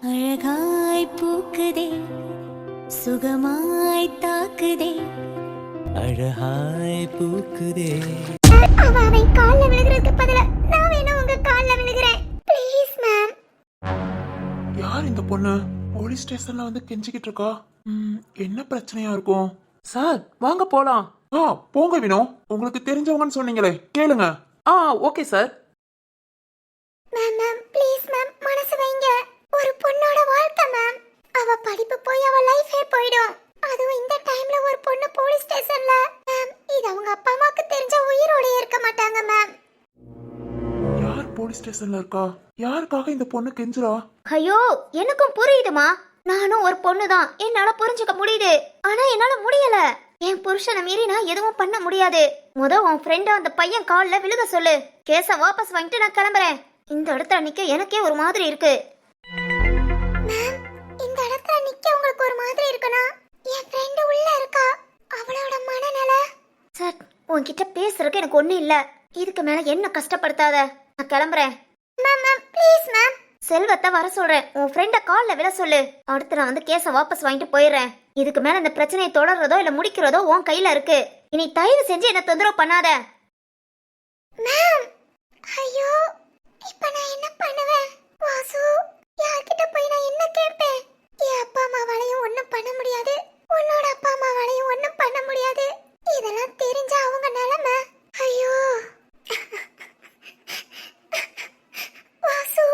அழகாய் பூக்குதே சுகமாய் தாக்குதே அழகாய் பூக்குதே. அவன் கால்ல விழுகிறதுக்கு பதிலா நான் வேணா உங்க கால்ல விழுகிறேன் ப்ளீஸ் மேம். யார் இந்த பொண்ணு போலீஸ் ஸ்டேஷன்ல வந்து கெஞ்சிக்கிட்டு இருக்கா? என்ன பிரச்சனையா இருக்கும்? சார் வாங்க போலாம். போங்க வினோ, உங்களுக்கு தெரிஞ்சவங்கன்னு சொன்னீங்களே, கேளுங்க. Okay sir. Ma'am ma'am please ma'am, மனசு வைங்க. ஒரு பொண்ணோட வாழ்க்கை மேம், அவ படிப்பு போய் அவ லைஃபே போய்டும். அதுவும் இந்த டைம்ல ஒரு பொண்ணு போலீஸ் ஸ்டேஷன்ல மேம், இது அவங்க அப்பா அம்மாக்கு தெரிஞ்ச உயிரோட இருக்க மாட்டாங்க மேம். யார் போலீஸ் ஸ்டேஷன்ல இருக்கா? யாருக்காக இந்த பொண்ணு கெஞ்சுறா? ஐயோ எனக்கும் புரியுதுமா, நானும் ஒரு பொண்ணு தான், என்னால புரிஞ்சுக்க முடியுது. ஆனா என்னால முடியல. என் புருஷனை மீறி நான் எதுவும் பண்ண முடியாது. உன் ஃப்ரெண்ட் அந்த பையன் கால்ல விழுக சொல்லு, கேஸ வாபஸ் வாங்கிட்டு நான் கிளம்புறேன். இந்த இடத்துல நிக்க எனக்கே ஒரு மாதிரி இருக்கு. மேம், இந்த இடத்துல நிக்க உங்களுக்கு ஒரு மாதிரி இருக்குனா என் ஃப்ரெண்ட் உள்ள இருக்கா, அவளோட மனநல. சார் உன்கிட்ட பேசுறதுக்கு எனக்கு ஒண்ணு இல்ல, இதுக்கு மேல என்ன கஷ்டப்படுத்தாத, நான் கிளம்புறேன். Ma'am ma'am please ma'am. செல்வத்தை வர சொல்றேன், உன் ஃப்ரெண்ட கால்ல விழ சொல்லு. அடுத்து நான் வந்து கேஸ வாபஸ் வாங்கிட்டு போயிடுறேன். இதுக்கு மேல இந்த பிரச்சனையை தொடர்றதோ இல்ல முடிக்கிறதோ உன் கையில இருக்கு. இனி தயவு செஞ்சு என்ன தொந்தரவு பண்ணாத. மேம் ஐயோ, இப்ப நான் என்ன பண்ணுவேன்? வாசு, யார்கிட்ட போய் நான் என்ன கேட்பேன்? என் அப்பா அம்மாவாலையும் ஒண்ணும் பண்ண முடியாது, உன்னோட அப்பா அம்மாவாலையும் ஒண்ணும் பண்ண முடியாது. இதெல்லாம் தெரிஞ்ச அவங்க நிலைமை. ஐயோ வாசு,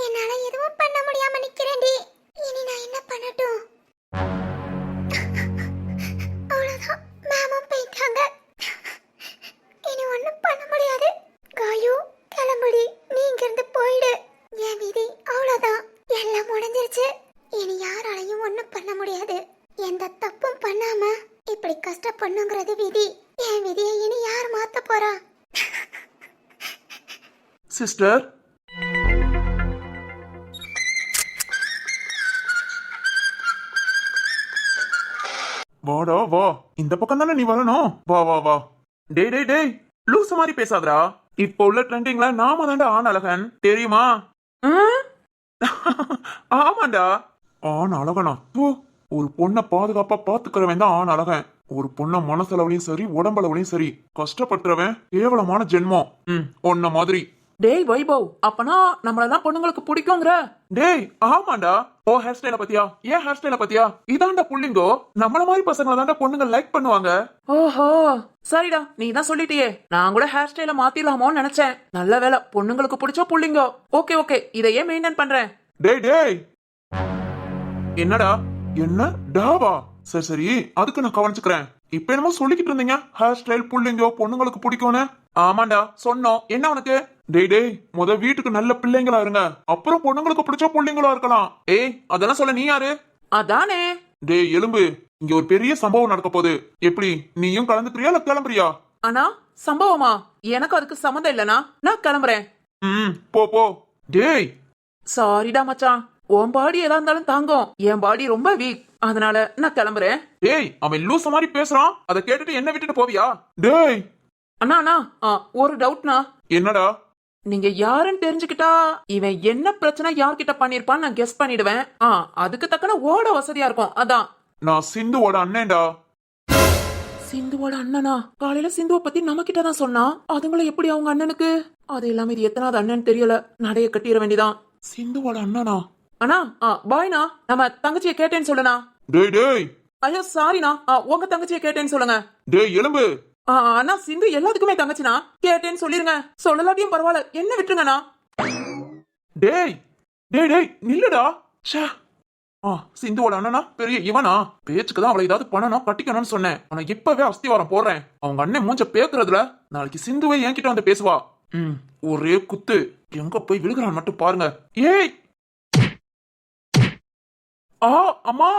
என்னால எதுவும் பண்ண முடியாம நிக்கிறேன்டி. இனி நான் என்ன பண்ணட்டும்? அவ்வளவுதான், மேமும் போயிட்டாங்க. இனி ஒண்ணும் பண்ண முடியாது. காயு கிளம்புடி, நீ இங்கிருந்து போயிடு. என் விதி அவ்வளவுதான், எல்லாம் முடிஞ்சிருச்சு. இனி யாராலையும் ஒண்ணும் பண்ண முடியாது. எந்த தப்பும் பண்ணாம இப்படி கஷ்டப்படணுங்கிறது விதி. என் விதியை இனி யார் மாத்த போறா? சிஸ்டர், வாடா வா, இந்த பக்கம் தானே நீ வரணும். வா வா வா. டேய் டேய் டேய், லூசு மாதிரி பேசாதடா. இப்போ உள்ள ட்ரெண்டிங்ல நாம தாண்டா ஆண் அழகன், தெரியுமா? ஆமாண்டா, ஆண் அழகனா? ஒரு பொண்ணை பாதுகாப்பா பாத்துக்கிறவன் தான் ஆண் அழகன். ஒரு பொண்ணை மனசளவுலயும் சரி உடம்பளவுலயும் சரி கஷ்டப்படுத்துறவன் கேவலமான ஜென்மம். ஒன்ன மாதிரி. டேய் வைபவ், அப்பனா நம்மளதான் பொண்ணுங்களுக்கு பிடிக்குங்கிற? டேய் ஆமாண்டா. ஓ ஹேர் ஸ்டைல பத்தியா, ஏன் ஹேர் ஸ்டைல பத்தியா? இதாண்டா புள்ளிங்கோ, நம்மள மாதிரி பசங்களை தாண்டா பொண்ணுங்க லைக் பண்ணுவாங்க. ஓஹோ சரிடா, நீ தான் சொல்லிட்டியே, நான் கூட ஹேர் ஸ்டைல மாத்திடலாமோன்னு நினைச்சேன். நல்ல வேலை, பொண்ணுங்களுக்கு பிடிச்ச புள்ளிங்கோ. ஓகே ஓகே, இதையே மெயின்டைன் பண்றேன். டேய் டேய், என்னடா? என்ன டாவா? சரி சரி, அதுக்கு நான் கவனிச்சுக்கிறேன். இப்ப என்னமோ சொல்லிக்கிட்டு இருந்தீங்க, ஹேர் ஸ்டைல் புள்ளிங்கோ பொண்ணுங்களுக்கு பிடிக்கும்னு. ஆமாண்டா சொன்னோம், என்ன உனக்கு? டேய் டேய், வீட்டுக்கு நல்ல பிள்ளைங்களா இருங்க, அப்புறம் பொண்ணுங்களுக்கு பிடிச்ச புள்ளிங்களா இருக்கலாம். ஏய் அதெல்லாம் சொல்ல நீ யாரு? அதானே. டேய் எலும்பு, இங்க ஒரு பெரிய சம்பவம் நடக்க போகுது. எப்படி, நீயும் கலந்துக்கிறியா இல்ல கிளம்புறியா? ஆனா சம்பவமா? எனக்கு அதுக்கு சம்மந்தம் இல்லனா, நான் கிளம்புறேன். போ போ. டேய் சாரிடா மச்சான், உன் பாடி எதா இருந்தாலும் தாங்கும், என் பாடி ரொம்ப வீக், அதனால நான் கிளம்புறேன். டேய் அவன் லூச மாதிரி பேசுறான், அதை கேட்டுட்டு என்ன விட்டுட்டு போவியா? டேய் அண்ணா அண்ணா, ஒரு டவுட்னா. என்னடா? நீங்க யாருன்னு தெரிஞ்சுக்கிட்டா இவன் என்ன பிரச்சனை யார்கிட்ட பண்ணிருப்பான்னு நான் கெஸ் பண்ணிடுவேன். அதுக்கு தக்கன ஓட வசதியா இருக்கும், அதான். நான் சிந்துவோட அண்ணன்டா. சிந்துவோட அண்ணனா? காலையில சிந்துவை பத்தி நம்ம கிட்ட தான் சொன்னா, அதுங்களை எப்படி அவங்க அண்ணனுக்கு? அது இல்லாம இது எத்தனாவது அண்ணன் தெரியல, நடைய கட்டிட வேண்டியதான். சிந்துவோட அண்ணனா? அண்ணா பாய்னா, நம்ம தங்கச்சியை கேட்டேன்னு சொல்லுண்ணா. டேய் டேய். ஐயோ சாரிண்ணா, உங்க தங்கச்சியை கேட்டேன்னு சொல்லுங்க. டேய் எலும்பு. அண்ணா சிந்து எல்லாத்துக்குமே தங்கச்சினா, கேட்டேன்னு சொல்லிருங்க. சொல்லலாட்டியும் பரவாயில்ல, என்ன விட்டுருங்கண்ணா. டேய் டேய் டேய் நில்லுடா. சிந்துவோட அண்ணனா பெரிய இவனா? பேச்சுக்கு தான் அவளை ஏதாவது பண்ணணும் கட்டிக்கணும்னு சொன்னேன், ஆனா இப்பவே அஸ்திவாரம் போடுறேன். அவங்க அண்ணன் மூஞ்ச பேக்குறதுல நாளைக்கு சிந்துவே என்கிட்ட வந்து பேசுவா. ஒரே குத்து, எங்க போய் விழுகிறான் மட்டும் பாருங்க. ஏய் அம்மா.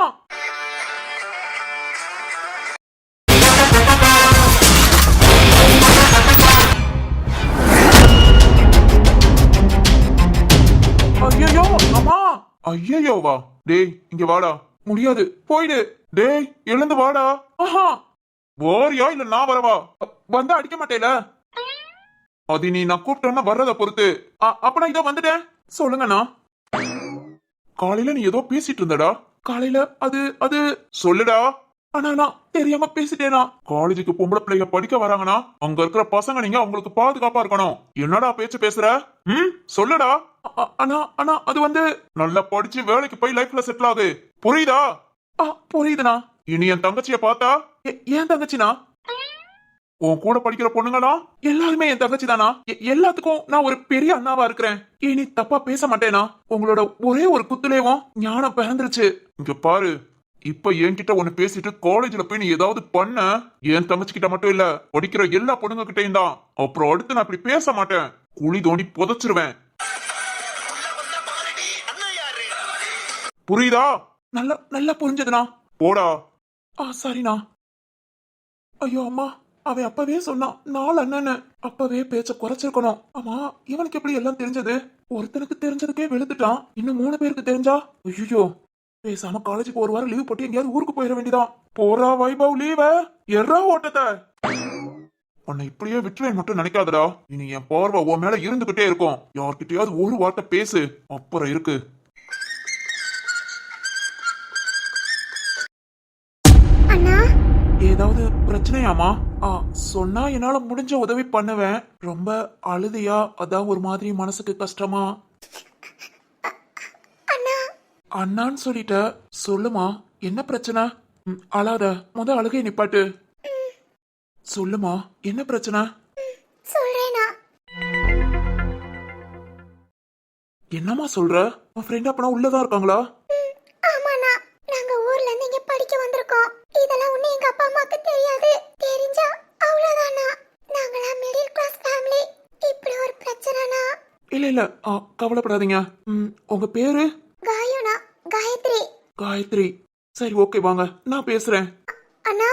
ஐயோ அம்மா. ஐயோவா? டேய் இங்க வாடா. முடியாது, போயிடு. டேய் எழுந்து வாடா. வாரியா இல்ல நான் வரவா? வந்தா அடிக்க மாட்டேல? அது நீ நான் கூப்பிட்டேன்னா வர்றத பொறுத்து. அப்ப நான் இதோ வந்துட்டேன். சொல்லுங்கண்ணா. காலையில நீ ஏதோ பேசிட்டு இருந்தடா. காலையில அது அது சொல்லுடா. ஆனா நான் தெரியாம பேசிட்டேனா? காலேஜுக்கு பொம்பளை பிள்ளைங்க படிக்க வராங்கன்னா அங்க இருக்கிற பசங்க நீங்க அவங்களுக்கு பாதுகாப்பா இருக்கணும். என்னடா பேச்சு பேசுற? சொல்லுடா. ஆனா ஆனா அது வந்து நல்லா படிச்சு வேலைக்கு போய் லைஃப்ல செட்டில் ஆகு. புரியுதா? புரியுதுண்ணா. இனி என் தங்கச்சிய பார்த்தா ஏன் தங்கச்சினா? உன் கூட படிக்கிற பொண்ணுங்களா எல்லாருமே என் தங்கச்சி தானா? எல்லாத்துக்கும் நான் ஒரு பெரிய அண்ணாவா இருக்கிறேன். இனி தப்பா பேச மாட்டேனா? உங்களோட ஒரே ஒரு குத்துலேயும் ஞானம் பிறந்துருச்சு. இங்க பாரு, இப்ப என்கிட்ட ஒண்ணு பேசிட்டு காலேஜ்ல போய் நீ ஏதாவது பண்ண, என் தங்கச்சி கிட்ட மட்டும் இல்ல படிக்கிற எல்லா பொண்ணுங்க கிட்டையும் தான். அப்புறம் அடுத்து நான் இப்படி பேச மாட்டேன். குழி தோண்டி புதைச்சிருவேன். புரியுதா? நல்லா நல்லா புரிஞ்சதுண்ணா. போடா. சரிண்ணா. ஐயோ அம்மா, அவன் அப்பவே சொன்னான் 4 அண்ணன்னு. அப்பவே பேச்ச குறைச்சிருக்கணும். ஆமா, இவனுக்கு எப்படி எல்லாம் தெரிஞ்சது? ஒருத்தனுக்கு தெரிஞ்சதுக்கே வெளுத்துட்டான், இன்னும் 3 பேருக்கு தெரிஞ்சா? ஐயோ, பேசாம காலேஜுக்கு ஒரு வாரம் லீவ் போட்டு எங்கேயாவது ஊருக்கு போயிட வேண்டியதான். போறா வைபவ் லீவ எறா ஓட்டத்தை. உன்னை இப்படியே விட்டுறேன் மட்டும் நினைக்காதடா. இனி என் பார்வை உன் மேல இருந்துகிட்டே இருக்கும். யார்கிட்டயாவது ஒரு வார்த்தை பேசு, அப்புறம் இருக்கு. ஏதாவது பிரச்சனையாமா? சொன்னா என்னால முடிஞ்ச உதவி பண்ணுவேன். ரொம்ப அழுதியா? அதான் ஒரு மாதிரி மனசுக்கு கஷ்டமா? அண்ணான்னு சொல்லிட்ட, சொல்லுமா என்ன பிரச்சனை? அழாத, அழுகை நிப்பாட்டு. சொல்லுமா என்ன பிரச்சனை? என்னம்மா சொல்ற? உன் ஃப்ரெண்ட் அப்பனா உள்ளதா இருக்காங்களா? இல்ல கவலைப்படாதீங்க. உங்க பேரு? காயத்ரி. காயத்ரி. சரி, ஓகே, வாங்க நான் பேசுறேன். அண்ணா,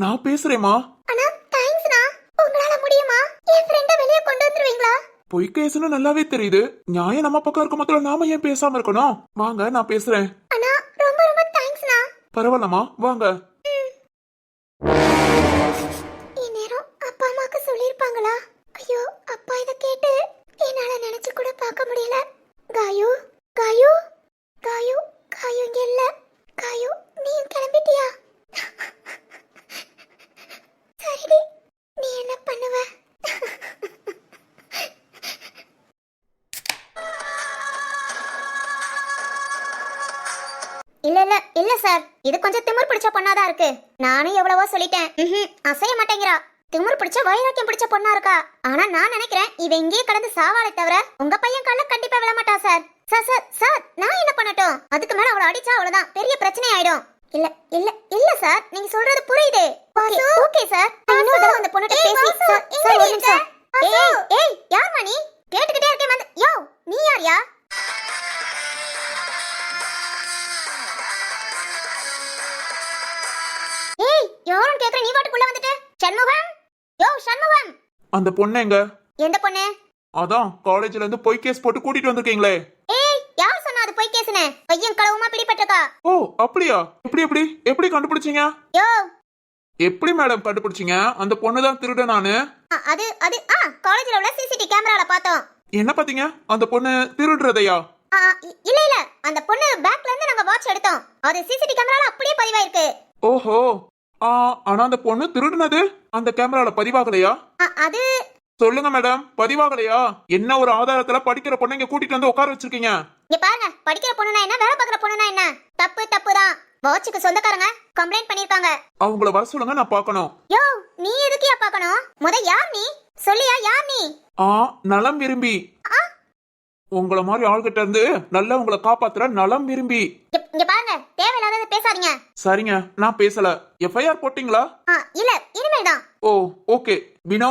நான் பேசுறேம்மா. அண்ணா தேங்க்ஸ்ண்ணா. உங்களால முடியுமா? என் ஃப்ரெண்ட வெளிய கொண்டு வந்துருவீங்களா? பொய் கேஸ்னு நல்லாவே தெரியுது. நியாயம் நம்ம பக்கம் இருக்க மாத்திரம் நாம ஏன் பேசாம இருக்கணும்? வாங்க நான் பேசுறேன். அண்ணா ரொம்ப ரொம்ப தேங்க்ஸ்ண்ணா. பரவாயில்லம்மா, வாங்க. இந்நேரம் அப்பா அம்மாக்கு சொல்லிருப்பாங்களா? ஐயோ, அப்பா இத கேட்டு என்னால நினைச்சு கூட பார்க்க முடியல. காயு காயு காயு காயு இங்க இல்ல. காயு, நீ கிளம்பிட்டியா? சரிடி, நீ என்ன பண்ணுவ? இல்ல சார், இது கொஞ்சம் திமிர் பிடிச்ச பொண்ணாதான் இருக்கு. நானும் எவ்வளவோ சொல்லிட்டேன், அசைய மாட்டேங்கிறா. திமிர் பிடிச்ச வைராக்கியம் பிடிச்ச பொண்ணா இருக்கா. ஆனா நான் நினைக்கிறேன் இவ இங்கேயே கடந்து சாவாளை தவிர உங்க பையன் கால கண்டிப்பா விழ மாட்டா சார். சார் சார் சார், நான் என்ன பண்ணட்டும்? அதுக்கு மேல அவளை அடிச்சா அவ்வளவுதான், பெரிய பிரச்சனை ஆயிடும். இல்ல இல்ல இல்ல சார், நீங்க சொல்றது புரியுது. ஓகே சார், இன்னொரு தடவை அந்த பொண்ணுட்ட பேசி. சார் ஒரு நிமிஷம். ஏய் யார் நீ? கேட்டுக்கிட்டே இருக்கேன் வந்து. யோ, நீ யாரியா? ஏய், யாரும் கேக்குற, நீ வாட்டுக்குள்ள வந்துட்ட. சண்முகம், யோ சண்முகம். அந்த பொண்ணு எங்க? எந்த பொண்ணு? அதான் காலேஜ்ல இருந்து பொய் கேஸ் போட்டு கூட்டிட்டு வந்திருக்கீங்களே. ஏய், யார் சொன்னா அது பொய் கேஸ்னு? பையன் களவுமா பிடிபட்டிருக்கா. ஓ அப்படியா? எப்படி எப்படி எப்படி கண்டுபிடிச்சீங்க? யோ, எப்படி மேடம் கண்டுபிடிச்சீங்க? அந்த பொண்ணு தான் திருட நானு. அது அது காலேஜ்ல உள்ள சிசிடிவி கேமரால பார்த்தோம். என்ன பாத்தீங்க? அந்த பொண்ணு திருடுறதையா? இல்ல இல்ல, அந்த பொண்ணு பேக்ல இருந்து நாங்க வாட்ச் எடுத்தோம். அது சிசிடிவி கேமரால அப்படியே பதிவாயிருக்கு. ஓஹோ. ஆனா அந்த பொண்ணு திருடுனது அந்த கேமரால பதிவாகலையா? அது சொல்லுங்க மேடம், பதிவாகலையா? என்ன ஒரு ஆதாரத்துல படிக்கிற பொண்ணு இங்க கூட்டிட்டு வந்து உட்கார வச்சிருக்கீங்க? இங்க பாருங்க, படிக்கிற பொண்ணுனா என்ன, வேலை பார்க்குற பொண்ணுனா என்ன? தப்பு தப்பு தான். வாட்சுக்கு சொந்தக்காரங்க கம்ப்ளைண்ட் பண்ணிருக்காங்க. அவங்கள வர சொல்லுங்க, நான் பார்க்கணும். யோ, நீ எதுக்கியா பார்க்கணும்? யார் நீ? சொல்லியா யார் நீ? நலம் விரும்பி. உங்கள மாதிரி ஆள்கிட்ட இருந்து நல்லா உங்களை காப்பாத்துற நலம் விரும்பி. இங்க பாருங்க, தேவையில்லாதத பேசாதீங்க. சரிங்க, நான் பேசல. எஃப்ஐஆர் போட்டீங்களா? இல்ல, இனிமேல் தான். ஓ ஓகே. வினோ,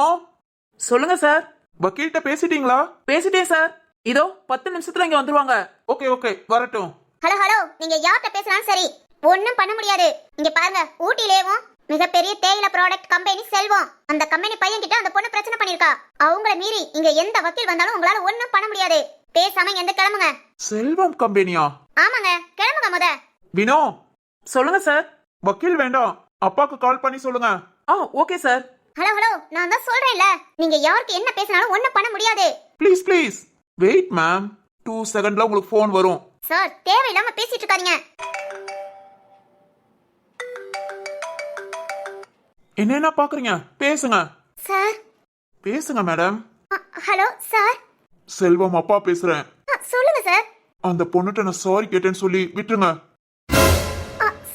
சொல்லுங்க சார். வக்கீல்கிட்ட பேசிட்டீங்களா? பேசிட்டேன் சார். இதோ 10 நிமிஷத்துல இங்க வந்துருவாங்க. ஓகே ஓகே, வரட்டும். ஹலோ ஹலோ, நீங்க யார்கிட்ட பேசுறாலும் சரி, ஒண்ணும் பண்ண முடியாது. இங்க பாருங்க, ஊட்டிலேவும் மிகப்பெரிய தேயிலை ப்ராடக்ட் கம்பெனி செல்வம், அந்த கம்பெனி பையன் கிட்ட அந்த பொண்ணு பிரச்சனை பண்ணிருக்கா. அவங்கள மீறி இங்க எந்த வக்கீல் வந்தாலும் உங்களால ஒண்ணும் பண்ண முடியாது. பேசாம எந்த கிளம்புங்க. செல்வம் கம்பெனியா? ஆமாங்க, கிளம்புங்க முத. வினோ, சொல்லுங்க சார். வக்கீல் வேண்டாம், அப்பாக்கு கால் பண்ணி சொல்லுங்க. Okay sir. ஹலோ ஹலோ, நான் தான் சொல்றேன்ல, நீங்க யாருக்கு என்ன பேசினாலும் ஒண்ணும் பண்ண முடியாது. Please please wait ma'am. 2 செகண்ட்ல உங்களுக்கு போன் வரும். சார் தேவையில்லாம பேசிட்டு இருக்காதீங்க. என்ன பாக்குறீங்க? பேசுங்க. சார். பேசுங்க மேடம். Hello sir. செல்வம் அப்பா பேசுறேன். சொல்லுங்க சார். அந்த பொண்ணுட்ட நான் சாரி கேட்டேன்னு சொல்லி விட்டுருங்க.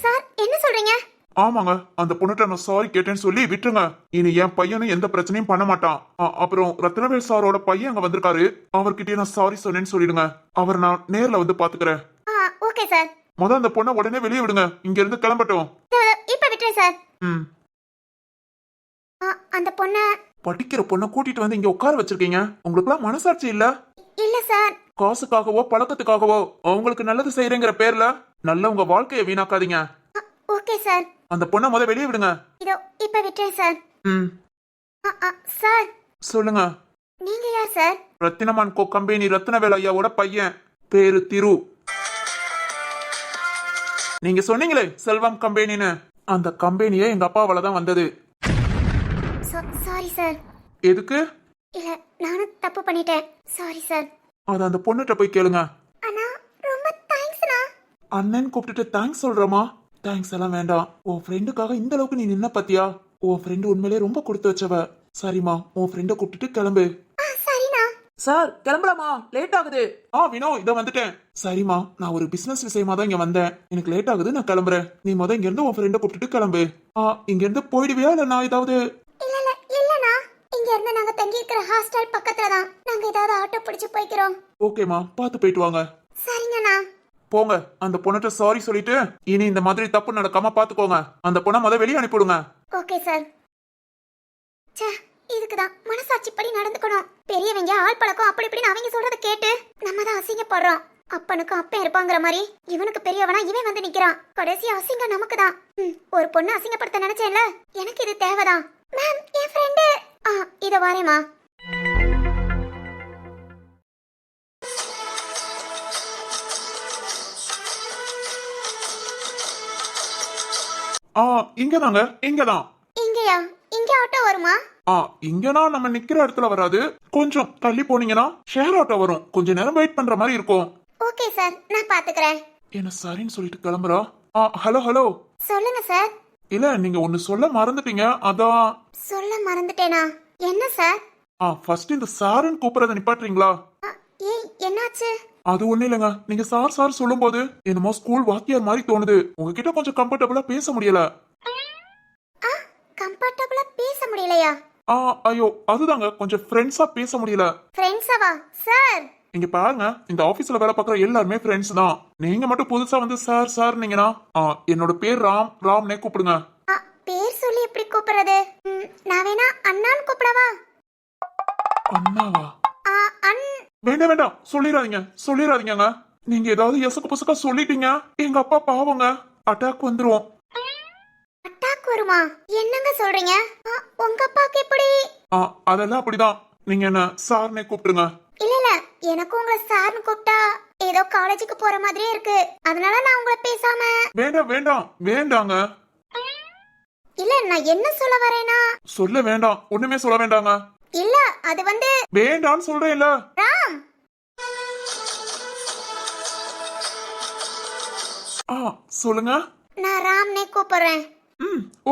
சார் என்ன சொல்றீங்க? ஆமாங்க, அந்த பொண்ணுட்ட நான் சாரி கேட்டேன்னு சொல்லி விட்டுருங்க. இனி என் பையனும் எந்த பிரச்சனையும் பண்ண மாட்டான். அப்புறம் ரத்னவேல் சாரோட பையன் அங்க வந்திருக்காரு, அவர்கிட்டயே நான் சாரி சொன்னேன்னு சொல்லிடுங்க. அவர் நான் நேர்ல வந்து பாத்துக்கிறேன். Okay sir. அந்த பொண்ணை உடனே வெளியே விடுங்க, இங்க இருந்து கிளம்பட்டும். இப்ப விட்டுறேன் சார். ம். அந்த பொண்ண படிக்கிற பொண்ணை கூட்டிட்டு வந்து இங்க உட்கார வச்சிருக்கீங்க. உங்களுக்குலாம் மனசாட்சி இல்ல? இல்ல சார். காசுக்காகவோ பழக்கத்துக்காகவோ அவங்களுக்கு நல்லது செய்யறேங்கிற பேர்ல நல்ல உங்க வாழ்க்கையை வீணாக்காதீங்க. Okay sir. அந்த பொண்ணை வெளியே விடுங்க. இதோ இப்ப விட்டுறேன் சார். ம். சார் சொல்லுங்க. நீங்க யார் சார்? ரத்தினமான் கோ கம்பெனி ரத்னவேல் ஐயாவோட பையன், பேரு திரு. நீங்க சொன்னீங்களே செல்வம் கம்பெனின்னு, அந்த கம்பெனியே எங்க அப்பாவால தான் வந்தது. Sorry sir. எதுக்கு? இல்ல நானும் தப்பு பண்ணிட்டேன். Sorry sir. அது அந்த பொண்ணுட்ட போய் கேளுங்க. அண்ணா ரொம்ப தேங்க்ஸ்ண்ணா. அண்ணன் கூப்பிட்டுட்டு தேங்க்ஸ் சொல்றமா? தேங்க்ஸ் எல்லாம் வேண்டாம். உன் ஃப்ரெண்டுக்காக இந்த அளவுக்கு நீ நின்ன பத்தியா? உன் ஃப்ரெண்டு உண்மையிலே ரொம்ப கொடுத்து வச்சவ. சரிம்மா, உன் ஃப்ரெண்ட கூப்பிட்டுட்டு கிளம்பு. சரிண்ணா. சார் கிளம்பலாமா? லேட் ஆகுது. வினோ இத வந்துட்டேன். சரிம்மா, நான் ஒரு பிசினஸ் விஷயமா தான் இங்க வந்தேன். எனக்கு லேட் ஆகுது, நான் கிளம்புறேன். நீ இங்க இருந்து உன் ஃப்ரெண்ட கூப்பிட்டுட்டு கிளம்பு. இங்க இருந்து போயிடுவியா இல்ல நான் ஏதாவது? இல்லண்ணா, இங்க இருந்து நாங்க தங்கி இருக்கிற ஹாஸ்டல் பக்கத்துல தான். நாங்க ஏதாவது ஆட்டோ பிடிச்சு போய்க்கிறோம். ஓகேமா, பாத்து போயிட்டு வாங்க. சரிங்கண்ணா. போங்க, அந்த பொண்ணுட்ட சாரி சொல்லிட்டு இனி இந்த மாதிரி தப்பு நடக்காம பாத்துக்கோங்க. அந்த பொண்ணை வெளியே அனுப்பிடுங்க. Okay sir. இதுக்குதான் மனசாட்சிப்படி நடந்துக்கணும். பெரியவங்க ஆள் பழக்கம் அப்படி இப்படின்னு அவங்க சொல்றத கேட்டு நம்ம தான் அசிங்கப்படுறோம். அப்பனுக்கும் அப்பன் இருப்பாங்கிற மாதிரி இவனுக்கு பெரியவனா இவன் வந்து நிக்கிறான். கடைசி அசிங்கம் நமக்கு தான். ஒரு பொண்ணு அசிங்கப்படுத்த நினைச்சேன்ல, எனக்கு இது தேவைதான். மேம், என் ஃப்ரெண்டு. இத வரேமா. இங்கதாங்க, இங்கதான். இங்கயா? இங்க ஆட்டோ வருமா? இங்கனா நம்ம நிக்கிற இடத்துல வராது. கொஞ்சம் தள்ளி போனீங்கன்னா ஷேர் ஆட்டோ வரும். கொஞ்ச நேரம் வெயிட் பண்ற மாதிரி இருக்கும். ஓகே சார், நான் பாத்துக்கிறேன். என்ன சரின்னு சொல்லிட்டு கிளம்புறா. Hello hello. சொல்லுங்க சார். இல்ல, நீங்க ஒன்னு சொல்ல மறந்துட்டீங்க, அதான். சொல்ல மறந்துட்டேனா? என்ன சார்? ஃபர்ஸ்ட் இந்த சாருன்னு கூப்பிடுறத நிப்பாட்டுறீங்களா? ஏய், என்னாச்சு? அது ஒண்ணு இல்லைங்க. நீங்க சார் சார் சொல்லும் போது என்னமோ ஸ்கூல் வாத்தியார் மாதிரி தோணுது. உங்ககிட்ட கொஞ்சம் கம்ஃபர்டபுளா பேச முடியல. கம்ஃபர்டபுளா பேச முடியலையா? ஐயோ, அதுதாங்க, கொஞ்சம் ஃப்ரெண்ட்ஸா பேச முடியல. ஃப்ரெண்ட்ஸாவா சார்? இங்க பாருங்க, இந்த ஆபீஸ்ல வேலை பார்க்குற எல்லாருமே ஃப்ரெண்ட்ஸ் தான். நீங்க மட்டும் புதுசா வந்து சார் சார் நீங்கன்னா என்னோட பேர் ராம், ராம்னே கூப்பிடுங்க. பேர் சொல்லி எப்படி கூப்பிடுறது? நான் வேணா அண்ணான்னு கூப்பிடவா? அண்ணாவா? வேண்டாம் வேண்டாம், சொல்லிடாதீங்க. நீங்க ஏதாவது எசக்கு பசக்கா சொல்லிட்டீங்க, எங்க அப்பா பாவங்க, அட்டாக் வந்துரும். அட்டாக் வருமா? என்னங்க சொல்றீங்க? உங்க அப்பாக்கு எப்படி? அதெல்லாம் அப்படிதான். நீங்க என்ன சார்னே கூப்பிடுங்க. இல்ல, எனக்கு உங்களை சார்னு கூப்பிட்டா ஏதோ காலேஜுக்கு போற மாதிரியே இருக்கு. அதனால நான் உங்களை பேசாம. வேண்டாங்க. இல்ல, நான் என்ன சொல்ல வரேனா? சொல்ல வேண்டாம், ஒண்ணுமே சொல்ல வேண்டாங்க. இல்ல, அது வந்து வேண்டான்னு சொல்றேன்ல. ராம். சொல்லுங்க. நான் ராம்னே கூப்பிடுறேன்.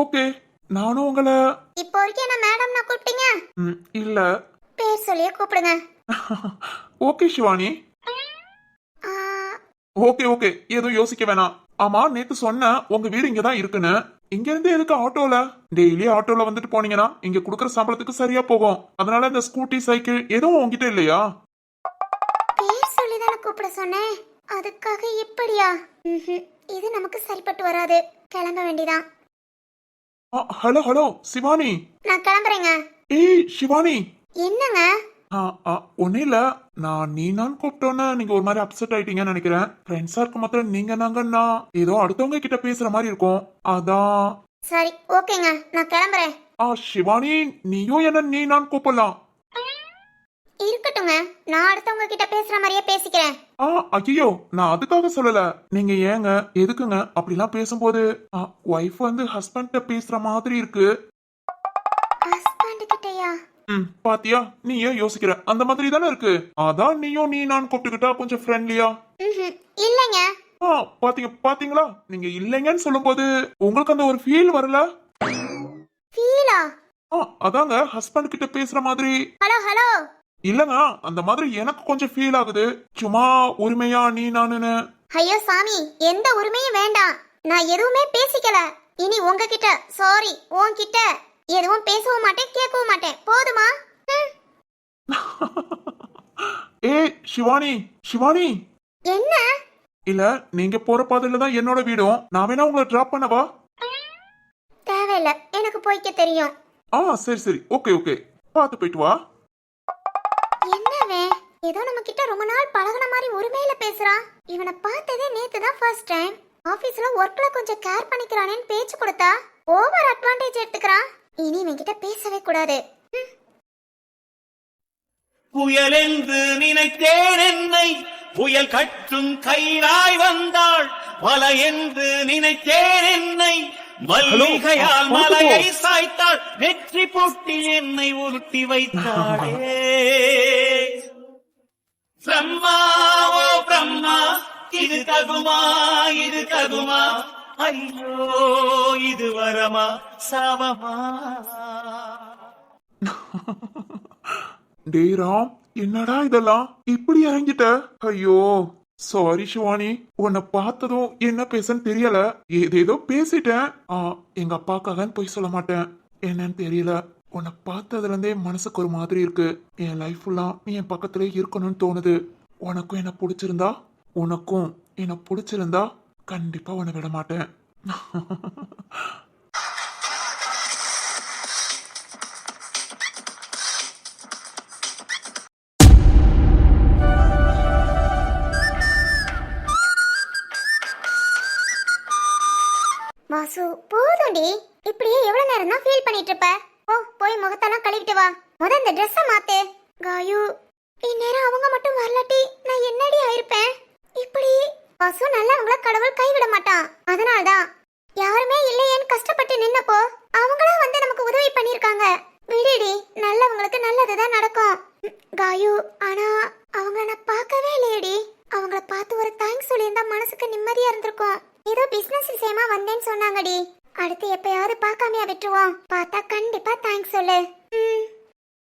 ஓகே. நானும் உங்களை இப்போ வரைக்கும் என்ன மேடம் நான் கூப்பிட்டீங்க? இல்ல. பேர் சொல்லியே கூப்பிடுங்க. ஓகே சிவானி. ஓகே, எதுவும் யோசிக்க வேணாம். ஆமா, நேத்து சொன்ன உங்க வீடு இங்கதான் இருக்குன்னு. இங்க இருந்து எதுக்கு ஆட்டோல? டெய்லி ஆட்டோல வந்துட்டு போனீங்கன்னா இங்க குடுக்கற சம்பளத்துக்கு சரியா போகும். அதனால இந்த ஸ்கூட்டி, சைக்கிள் எதுவும் உங்ககிட்ட இல்லையா? பேர் சொல்லிதானே கூப்பிட சொன்னேன், அதுக்காக இப்படியா? இது நமக்கு சரிப்பட்டு வராது. கிளம்ப வேண்டியதான். ஹலோ சிவானி. நான் கிளம்புறேங்க. ஏய் சிவானி. என்னங்க? ஒன்னும் இல்ல, நான் நீ நான் கூப்பிட்டோன்னு நீங்க ஒரு மாதிரி அப்செட் ஆயிட்டீங்கன்னு நினைக்கிறேன். ஃப்ரெண்ட்ஸா இருக்க மாத்திரம் நீங்க நாங்கன்னா ஏதோ அடுத்தவங்க கிட்ட பேசுற மாதிரி இருக்கும், அதான். சரி, ஓகேங்க, நான் கிளம்புறேன். சிவானி, நீயும் என்ன நீ நான் கூப்பிடலாம். இருக்கட்டுங்க, நான் அடுத்தவங்க கிட்ட பேசுற மாதிரியே பேசிக்கிறேன். ஐயோ, நான் அதுக்காக சொல்லல. நீங்க ஏங்க எதுக்குங்க அப்படிலாம் பேசும்போது ஒய்ஃப் வந்து ஹஸ்பண்ட் பேசுற மாதிரி இருக்கு. ஹஸ்பண்ட் கிட்டயா? பாத்தியா நீ ஏன் யோசிக்கிற அந்த மாதிரி தானே இருக்கு. அதான் நீயும் நீ நான் கூப்பிட்டுக்கிட்டா கொஞ்சம் ஃப்ரெண்ட்லியா. இல்லைங்க. பாத்தீங்களா நீங்க இல்லைங்கன்னு சொல்லும்போது உங்களுக்கு அந்த ஒரு ஃபீல் வரல. ஃபீலா? அதாங்க ஹஸ்பண்ட் கிட்ட பேசுற மாதிரி. ஹலோ இல்லங்க அந்த மாதிரி எனக்கு கொஞ்சம் ஃபீல் ஆகுது. சும்மா உரிமையா நீ நானுன்னு. ஐயோ சாமி, எந்த உரிமையும் வேண்டாம். நான் எதுவுமே பேசிக்கல. இனி உங்ககிட்ட சாரி, உன்கிட்ட எதுவும் பேசவும் மாட்டேன், கேட்கவும் மாட்டேன். போதுமா? ஏ சிவானி சிவானி. என்ன? இல்ல நீங்க போற பாதையில தான் என்னோட வீடும். நான் வேணா உங்களை டிராப் பண்ணவா? தேவையில்ல, எனக்கு போய்க்க தெரியும். சரி ஓகே பாத்து போயிட்டு வா. என்னவே ஏதோ நம்ம கிட்ட ரொம்ப நாள் பழகுன மாதிரி உரிமையில பேசுறான். இவனை பார்த்ததே நேத்து தான் ஃபர்ஸ்ட் டைம். ஆபீஸ்ல ஒர்க்ல கொஞ்சம் கேர் பண்ணிக்கிறானேன்னு பேச்சு கொடுத்தா ஓவர் அட்வான்டேஜ் எடுத்துக்கிறான். இனி இவன் கிட்ட பேசவே கூடாது. புயல் என்று நினைத்தேன் என்னை புயல் கற்றும் கயிறாய் வந்தாள். மலை என்று நினைத்தேன் என்னை மல்லிகையால் மலையை சாய்த்தாள். வெற்றி போட்டி என்னை உருட்டி வைத்தாளே. பிரம்மா ஓ பிரம்மா, இது தகுமா இது தகுமா? ஐயோ இது வரமா சாபமா? டேய் ராம், என்னடா இதெல்லாம் இப்படி இறங்கிட்ட? ஐயோ சாரி சிவானி, உன்னை பார்த்ததும் என்ன பேசன்னு தெரியல. ஏதேதோ பேசிட்டேன். எங்க அப்பாக்காகன்னு போய் சொல்ல மாட்டேன். என்னன்னு தெரியல. உன்னை பார்த்ததுல இருந்தே மனசுக்கு ஒரு மாதிரி இருக்கு. என் லைஃப் ஃபுல்லா நீ என் பக்கத்திலே இருக்கணும்னு தோணுது. உனக்கும் என்ன பிடிச்சிருந்தா கண்டிப்பா உன்னை விட மாட்டேன். வாசு போதும்டி. இப்படியே எவ்வளவு நேரம் தான் ஃபீல் பண்ணிட்டு இருப்ப? போய் முகத்தெல்லாம் கழுவிட்டு வா. இந்த ட்ரெஸ்ஸை மாத்து. காயு, இந்நேரம் அவங்க மட்டும் வரலாட்டி நான் என்னடி ஆயிருப்பேன்? இப்படி வாசு நல்லவங்கள கடவுள் கைவிட மாட்டான். அதனால்தான் யாருமே இல்லையேன்னு கஷ்டப்பட்டு நின்னப்போ அவங்களா வந்து நமக்கு உதவி பண்ணிருக்காங்க. விடுடி, நல்லவங்களுக்கு நல்லதுதான் நடக்கும். காயு, ஆனா அவங்கள நான் பார்க்கவே இல்லையடி. அவங்கள பார்த்து ஒரு தேங்க்ஸ் சொல்லியிருந்தா மனசுக்கு நிம்மதியா இருந்திருக்கும். ஏதோ பிசினஸ் விஷயமா வந்தேன்னு சொன்னாங்கடி. அடுத்து எப்பயாவது பார்க்காமையா விட்டுருவோம். பார்த்தா கண்டிப்பா தேங்க்ஸ் சொல்லு.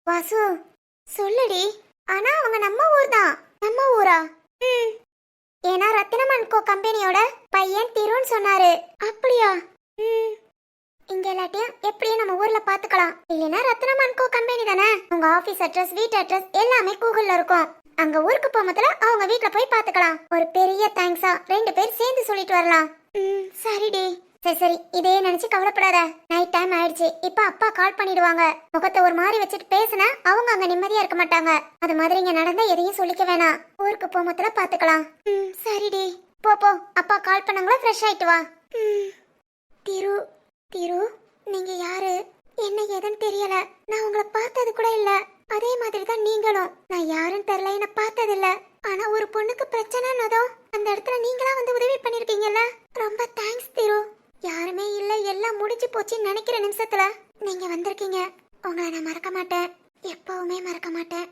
வாசு சொல்லுடி. ஆனா அவங்க நம்ம ஊர் தான். நம்ம ஊரா? ஏன்னா ரத்தினமன் கோ கம்பெனியோட பையன் திருன்னு சொன்னாரு. அப்படியா? இங்க எல்லாத்தையும் எப்படியும் நம்ம ஊர்ல பாத்துக்கலாம். இல்லைன்னா ரத்தினமன் கோ கம்பெனி தானே. உங்க ஆபீஸ் அட்ரஸ், வீட்டு அட்ரஸ் எல்லாமே கூகுள்ல இருக்கும். அங்க ஊருக்கு போகும்போதுல அவங்க வீட்ல போய் பாத்துக்கலாம். ஒரு பெரிய தேங்க்ஸா 2 பேர் சேர்ந்து சொல்லிட்டு வரலாம். சரிடி. சரி இதே நினைச்சு கவலைப்படாத. நைட் டைம் ஆயிடுச்சு. இப்ப அப்பா கால் பண்ணிடுவாங்க. முகத்தை ஒரு மாதிரி வச்சுட்டு பேசினா அவங்க அங்க நிம்மதியா இருக்க மாட்டாங்க. அது மாதிரி இங்க நடந்தா எதையும் சொல்லிக்க வேணாம். ஊருக்கு போகும்போதுல பாத்துக்கலாம். சரிடி. போ அப்பா கால் பண்ணாங்களா, ஃப்ரெஷ் ஆயிட்டு வா. திரு நீங்க யாரு, என்ன ஏதுன்னு தெரியல. நான் உங்களை பார்த்தது கூட இல்ல. அதே மாதிரி தான் நீங்களும். நான் யாருன்னு தெரியல, என்ன பார்த்ததில்ல. ஆனா ஒரு பொண்ணுக்கு பிரச்சனைனதும் அந்த இடத்துல நீங்களா வந்து உதவி பண்ணிருக்கீங்கல்ல, ரொம்ப தேங்க்ஸ் திரு. யாருமே இல்ல, எல்லாம் முடிஞ்சு போச்சுன்னு நினைக்கிற நிமிஷத்துல நீங்க வந்திருக்கீங்க. உங்களை நான் மறக்க மாட்டேன், எப்பவுமே மறக்க மாட்டேன்.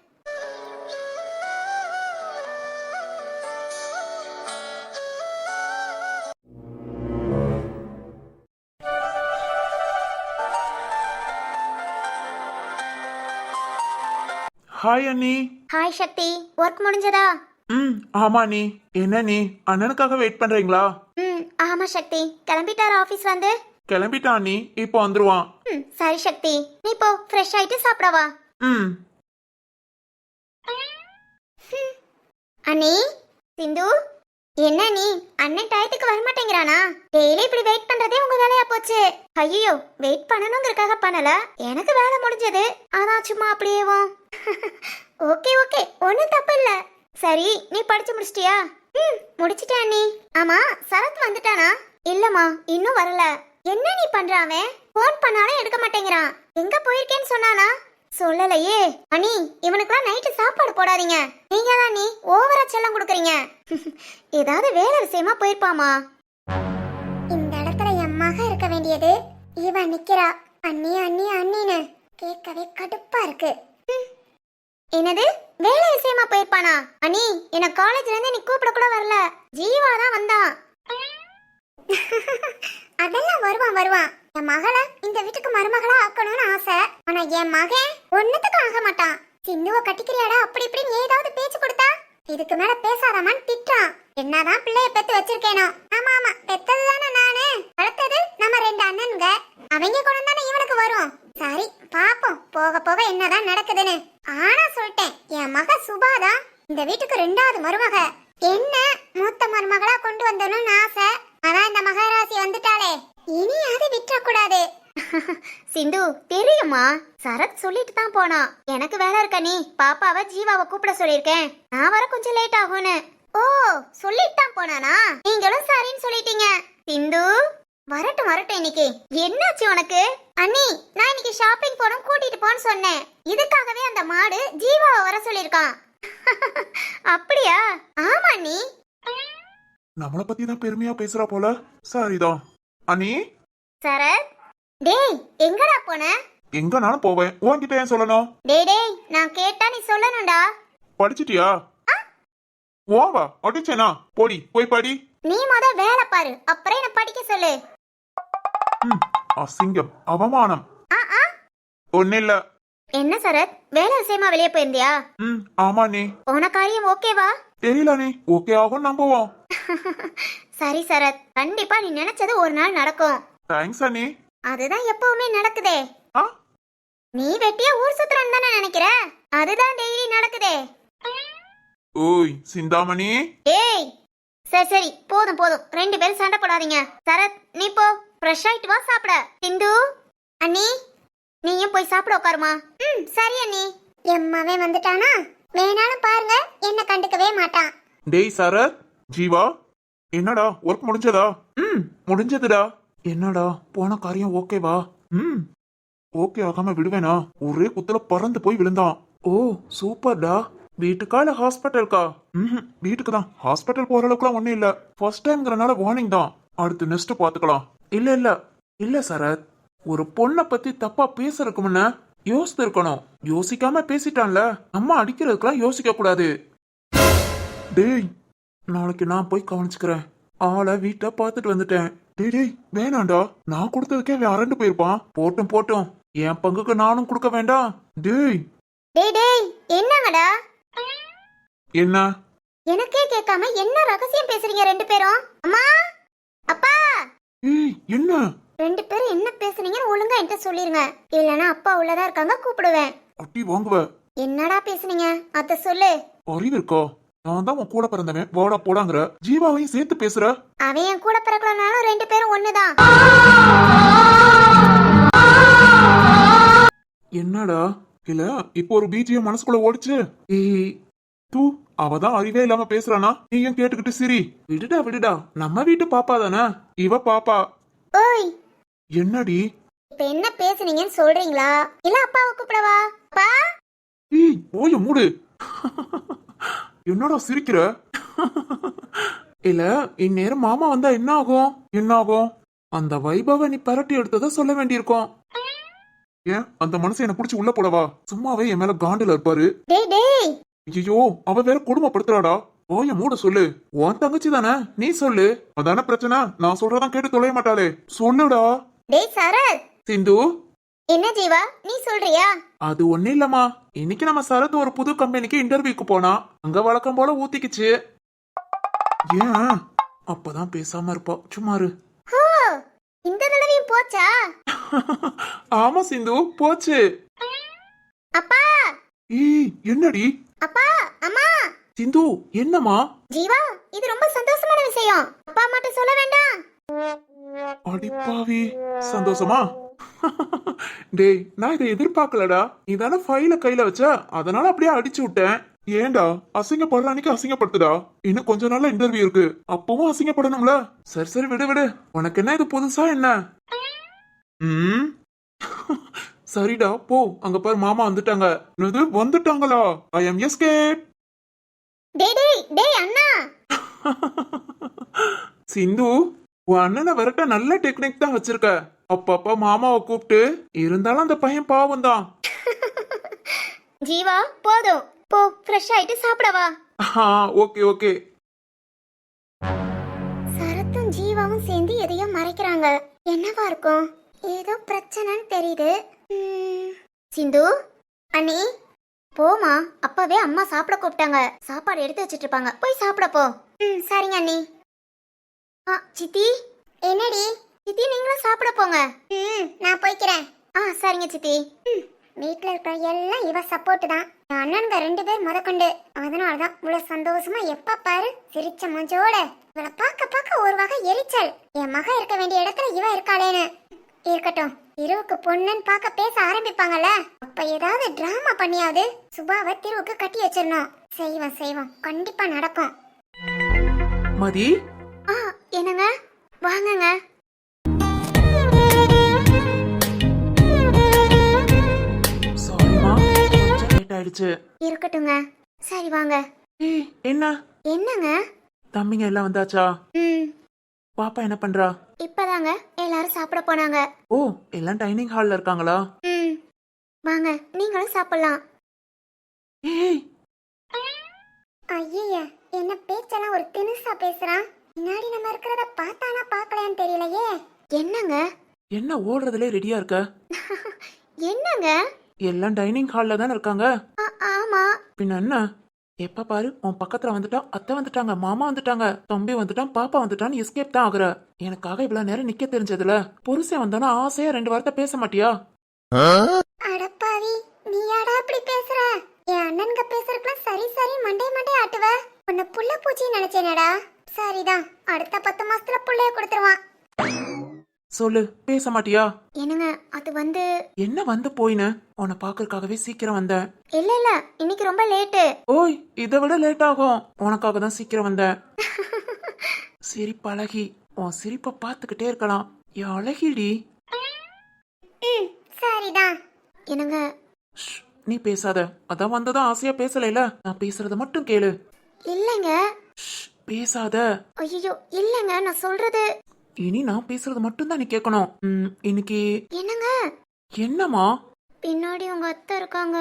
ஹாய் அண்ணி. ஹாய் சக்தி, ஒர்க் முடிஞ்சதா? ஆமா நீ. என்ன நீ அண்ணனுக்காக வெயிட் பண்றீங்களா? ஆமா சக்தி, கிளம்பிட்டார் ஆபீஸ் வந்து. கிளம்பிட்டா அண்ணி, இப்போ வந்துருவான். சரி சக்தி, நீ போ ஃப்ரெஷ் ஆயிட்டு சாப்பிடவா. அண்ணி, சிந்து, என்ன நீ அண்ணன் டயத்துக்கு வர மாட்டேங்கிறானா? டெய்லி இப்படி வெயிட் பண்றதே உங்க வேலையா போச்சு. ஐயோ, வெயிட் பண்ணணுங்கிறதுக்காக பண்ணல, எனக்கு வேலை முடிஞ்சது, அதான் சும்மா அப்படியேவும். ஓகே ஒன்னும் தப்பு இல்ல. சரி, நீ படிச்சு முடிச்சிட்டியா? முடிச்சிட்டேன் அண்ணி. ஆமா, சரத் வந்துட்டானா? இல்லம்மா, இன்னும் வரல. என்ன நீ பண்ற? அவன் போன் பண்ணாலும் எடுக்க மாட்டேங்கிறான். எங்க போயிருக்கேன்னு சொன்னானா? சொல்லலையே. அண்ணி, இவனுக்குலாம் நைட்டு சாப்பாடு போடாதீங்க. நீங்க தான் நீ ஓவரா செல்லம் கொடுக்குறீங்க. ஏதாவது வேலை விஷயமா போயிருப்பாமா. இந்த இடத்துல என் மக இருக்க வேண்டியது இவன் நிக்கிறா. அண்ணி அண்ணி அண்ணின்னு கேட்கவே கடுப்பா இருக்கு. என்னது வேலை விஷயமா போயிருப்பானா? அண்ணி என்ன காலேஜ்ல இருந்து நீ கூப்பிட கூட வரல, ஜீவா தான் வந்தான். அதெல்லாம் வருவான். என் மகளை இந்த வீட்டுக்கு மருமகளா ஆக்கணும்னு ஆசை. ஆனா என் மகன் ஒண்ணுத்துக்கு ஆக மாட்டான். சிந்துவ கட்டிக்கிறியாடா அப்படி இப்படின்னு ஏதாவது பேச்சு கொடுத்தா இதுக்கு மேல பேசாதமான்னு திட்டான். என்னதான் பிள்ளைய பெத்து வச்சிருக்கேனோ. ஆமா பெத்ததுதானே நானு, வளர்த்தது நம்ம 2 அண்ணனுங்க. அவங்க குணம் தானே இவனுக்கு வரும். சரி பாப்போம் போக போக என்னதான் நடக்குதுன்னு. ஆனா சொல்லிட்டேன், என் மக சுபாதான் இந்த வீட்டுக்கு 2வது மருமக. என்ன மூத்த மருமகளா கொண்டு வந்தணும்னு ஆசை. அதான் இந்த மகாராசி வந்துட்டாளே, இனி அது விட்டுற கூடாது. சிந்து தெரியுமா, சரத் சொல்லிட்டு தான் போனா எனக்கு வேலை இருக்க, நீ பாப்பாவை ஜீவாவை கூப்பிட சொல்லிருக்கேன், நான் வர கொஞ்சம் லேட் ஆகும்னு. ஓ சொல்லிட்டு தான் போனானா? நீங்களும் சரின்னு சொல்லிட்டீங்க. சிந்து வரட்டும் இன்னைக்கு. என்னாச்சு உனக்கு? அண்ணி நான் இன்னைக்கு ஷாப்பிங் போறோம், கூட்டிட்டு போன்னு சொன்னேன். இதுக்காகவே அந்த மாடு ஜீவாவை வர சொல்லிருக்கான். அப்படியா? ஆமா அண்ணி. நம்மள பத்தி தான் பெருமையா பேசுறா போல. சரிதான் அண்ணி. சரத் டேய் எங்கடா போன? எங்க நானும் போவேன், உன்கிட்ட ஏன் சொல்லணும்? டேய் நான் கேட்டா நீ சொல்லணும்டா. படிச்சிட்டியா? ஓவா அடிச்சேனா? போடி போய் படி. நீ முத வேலை பாரு, அப்புறம் என்ன படிக்க சொல்லு. அசிங்கம், அவமானம். ஒன்னில்ல. என்ன சரத், வேலை விஷயமா வெளியே போயிருந்தியா? ஆமா நீ. போன காரியம் ஓகேவா? தெரியல நீ, ஓகே ஆகும் நம்புவோம். சரி சரத், கண்டிப்பா நீ நினைச்சது ஒரு நாள் நடக்கும். தேங்க்ஸ் அண்ணி. அதுதான் எப்பவுமே நடக்குதே. ஆ? நீ வெட்டியா ஊர் சுத்துறன்னு தானே நினைக்கிற, அதுதான் டெய்லி நடக்குதே. ஓய் சிந்தாமணி. ஏய் சரி போதும் 2 பேரும் சண்டை போடாதீங்க. சரத் நீ போ, ஃப்ரெஷ் ஆயிட்டு வா சாப்பிட. சிந்து அண்ணி நீயும் போய் சாப்பிட உட்காருமா. சரி அண்ணி. எம்மாவே வந்துட்டானா, வேணாலும் பாருங்க என்ன கண்டுக்கவே மாட்டான். டேய் சரத், ஜீவா என்னடா ஒர்க் முடிஞ்சதா? முடிஞ்சதுடா. என்னடா போன காரியம் ஓகேவா? ஓகே ஆகாம விடுவேனா? ஒரே குத்துல பறந்து போய் விழுந்தான். ஓ சூப்பர்டா. வீட்டுக்கா இல்ல ஹாஸ்பிட்டலுக்கா? வீட்டுக்கு தான். ஹாஸ்பிட்டல் போற அளவுக்குலாம் ஒண்ணும் இல்ல. ஃபர்ஸ்ட் டைம்ங்கறனால வார்னிங் தான். அடுத்து நெக்ஸ்ட் பாத்துக்கலாம். இல்ல சரத், ஒரு பொண்ணை பத்தி தப்பா பேசுறதுக்கு முன்ன யோசித்து இருக்கணும். யோசிக்காம பேசிட்டான்ல, அம்மா அடிக்கிறதுக்கெல்லாம் யோசிக்க கூடாது. டேய் நாளைக்கு நான் போய் கவனிச்சுக்கிறேன். ஆளை வீட்டை பார்த்துட்டு வந்துட்டேன். டேய் வேணாண்டா, நான் கொடுத்ததுக்கே அவன் அரண்டு போயிருப்பான். போட்டும் என் பங்குக்கு நானும் கொடுக்க வேண்டாம். டேய் டேய் என்னங்கடா? என்ன? எனக்கே கேட்காம என்ன ரகசியம் பேசுறீங்க 2 பேரும்? அம்மா அப்பா. ஏய் என்ன? 2 பேரும் என்ன பேசுறீங்கன்னு ஒழுங்கா என்கிட்ட சொல்லிருங்க, இல்லனா அப்பா உள்ளதா இருக்காங்க கூப்பிடுவேன். அட்டி வாங்குவ. என்னடா பேசுனீங்க அத சொல்லு. அறிவு இருக்கா? நான் தான் உன் கூட பிறந்தவன், வாடா போடாங்கற. ஜீவாவையும் சேர்த்து பேசுற. அவன் என் கூட பிறக்கலனாலும் 2 பேரும் ஒண்ணுதான். என்னடா இல்ல இப்போ ஒரு பிஜிஎம் மனசுக்குள்ள ஓடிச்சு. ஏய் தூ, அவதான் அறிவே இல்லாம பேசுறானா? நீயும் கேட்டுக்கிட்டு சிரி. விடுடா, நம்ம வீட்டு பாப்பா தானே இவ. பாப்பா. ஓய் என்னடி? இப்ப என்ன பேசுனீங்கன்னு சொல்றீங்களா இல்ல அப்பாவை கூப்பிடவா? அப்பா. ஏய் ஓய மூடு. என்னடா சிரிக்கிற? இல்ல இந்நேரம் மாமா வந்தா என்ன ஆகும்? அந்த வைபவ நீ பரட்டி எடுத்தத சொல்ல வேண்டியிருக்கும். ஏன் அந்த மனுஷன் என்ன புடிச்சு உள்ள போடவா? சும்மாவே என் மேல காண்டுல இருப்பாரு. டேய் ஐயோ அவ வேற கொடுமைப்படுத்துறாடா. ஓய மூட சொல்லு. உன் தங்கச்சி தானே, நீ சொல்லு. அதான பிரச்சனை. நான் சொல்றதான் கேட்டு தொலைய மாட்டாளே. சொல்லுடா. டேய் சரத். சிந்து. என்ன ஜீவா நீ சொல்றியா? அது ஒண்ணு இல்லம்மா, இன்னைக்கு நம்ம சரத் ஒரு புது கம்பெனிக்கு இன்டர்வியூக்கு போனா அங்க வழக்கம் போல ஊத்திக்குச்சு. ஏன் அப்பதான் பேசாம இருப்பா, சும்மாரு. இந்த தடவையும் போச்சா? ஆமா சிந்து போச்சு. அப்பா. ஏய் என்னடி? அப்பா அம்மா. சிந்து என்னம்மா? ஜீவா இது ரொம்ப சந்தோஷமான விஷயம், அப்பா மட்டும் சொல்ல வேண்டாம். அடிப்பாவி, சந்தோஷமா? டேய் நான் இதை எதிர்பார்க்கலடா. நீ தானே ஃபைல கையில வச்ச, அதனால அப்படியே அடிச்சு விட்டேன். ஏண்டா அசிங்கப்படுற அன்னைக்கு அசிங்கப்படுத்துடா. இன்னும் கொஞ்ச நாள்ல இன்டர்வியூ இருக்கு, அப்பவும் அசிங்கப்படணும்ல. சரி விடு. உனக்கு என்ன இது புதுசா என்ன? சரிடா போ, அங்க பாரு மாமா வந்துட்டாங்க. வந்துட்டாங்களா? I am escape. டேய் அண்ணா. சிந்து உன் அண்ணனை விரட்ட நல்ல டெக்னிக் தான் வச்சிருக்க. அப்பப்ப மாமாவை கூப்பிட்டு இருந்தாலும் அந்த பையன் பாவம் தான். ஜீவா போதும், போ ஃப்ரெஷ் ஆயிட்டு சாப்பிடவா. Okay okay. சரத்தும் ஜீவாவும் சேர்ந்து எதையோ மறைக்கிறாங்க. என்னவா இருக்கும்? ஏதோ பிரச்சனைன்னு தெரியுது. சிந்து அண்ணி போமா, அப்பவே அம்மா சாப்பிட கூப்பிட்டாங்க. சாப்பாடு எடுத்து வச்சிட்டு இருப்பாங்க, போய் சாப்பிட போ. சரிங்க அண்ணி. சித்தி. என்னடி சித்தி, நீங்களும் சாப்பிட போங்க. நான் போய்க்கிறேன். சரிங்க சித்தி. வீட்டுல இருக்கிற எல்லாம் இவ சப்போர்ட் தான். என் அண்ணனுங்க 2 பேர் முதற்கொண்டு. அதனாலதான் இவ்வளவு சந்தோஷமா எப்ப பாரு சிரிச்ச மஞ்சோட. இவளை பார்க்க பார்க்க ஒரு வகை எரிச்சல். என் மக இருக்க வேண்டிய இடத்துல இவ இருக்காளேன்னு. இருக்கட்டும், இரவுக்கு பொண்ணுன்னு பார்க்க பேச ஆரம்பிப்பாங்கல்ல, அப்ப ஏதாவது டிராமா பண்ணியாவது சுபாவை திருவுக்கு கட்டி வச்சிடணும். செய்வோம் கண்டிப்பா நடக்கும். மதி, என்னங்க? வாங்கங்க. சாரிமா, கொஞ்சம் லேட் ஆயிடுச்சு. இருக்கட்டுங்க, சரி வாங்க. ஏய், என்னங்க? தம்பிங்க எல்லாம் வந்தாச்சா? பாப்பா என்ன பண்றா? இப்பதாங்க எல்லாரும் சாப்பிட போனாங்க. ஓ, எல்லாம் டைனிங் ஹால்ல இருக்காங்களா? வாங்க, நீங்களும் சாப்பிடலாம். ஏய், ஐய, என்ன பேச்செல்லாம் ஒரு தினுசா பேசுறான். முன்னாடி நம்ம இருக்கிறத பார்த்தானா பார்க்கலையான்னு தெரியலையே. என்னங்க? என்ன ஓடுறதுல ரெடியா இருக்க? என்னங்க? எல்லாம் டைனிங் ஹால்ல தானே இருக்காங்க. ஆமா. பின்ன என்ன? எப்ப பாரு உன் பக்கத்துல வந்துட்டா அத்தை வந்துட்டாங்க, மாமா வந்துட்டாங்க, தம்பி வந்துட்டான், பாப்பா வந்துட்டான்னு எஸ்கேப் தான் ஆகுற. எனக்காக இவ்வளவு நேரம் நிக்க தெரிஞ்சதுல புருஷன் வந்தானா ஆசையா 2 வார்த்தை பேச மாட்டியா? அடப்பாவி, நீ யாரா அப்படி பேசுற? என் அண்ணனுங்க பேசுறதுக்குலாம் சரி மண்டே ஆட்டுவ. உன்னை புள்ள பூச்சி நினைச்சேனடா. சரிதான், அடுத்த 10 மாசத்துல புள்ளைய கொடுத்துருவான். சொல்லு, பேச மாட்டியா? என்னங்க, அது வந்து என்ன வந்து போயின்னு உன்னை பாக்குறதுக்காகவே சீக்கிரம் வந்தேன். இல்ல இன்னைக்கு ரொம்ப லேட்டு. ஓய், இதை விட லேட் ஆகும். உனக்காக தான் சீக்கிரம் வந்தேன். சிரிப்பு அழகி, உன் சிரிப்பை பார்த்துக்கிட்டே இருக்கலாம். என் அழகிடி. சரிதான். என்னங்க? நீ பேசாத. அதான் வந்ததும் ஆசையா பேசலைல, நான் பேசுறத மட்டும் கேளு. இல்லங்க. பேசாத. ஐயோ இல்லங்க, நான் சொல்றது. இனி நான் பேசுறது மட்டும் தான் நீ கேட்கணும். இன்னைக்கு என்னங்க? என்னமா? பின்னாடி உங்க அத்தை இருக்காங்க.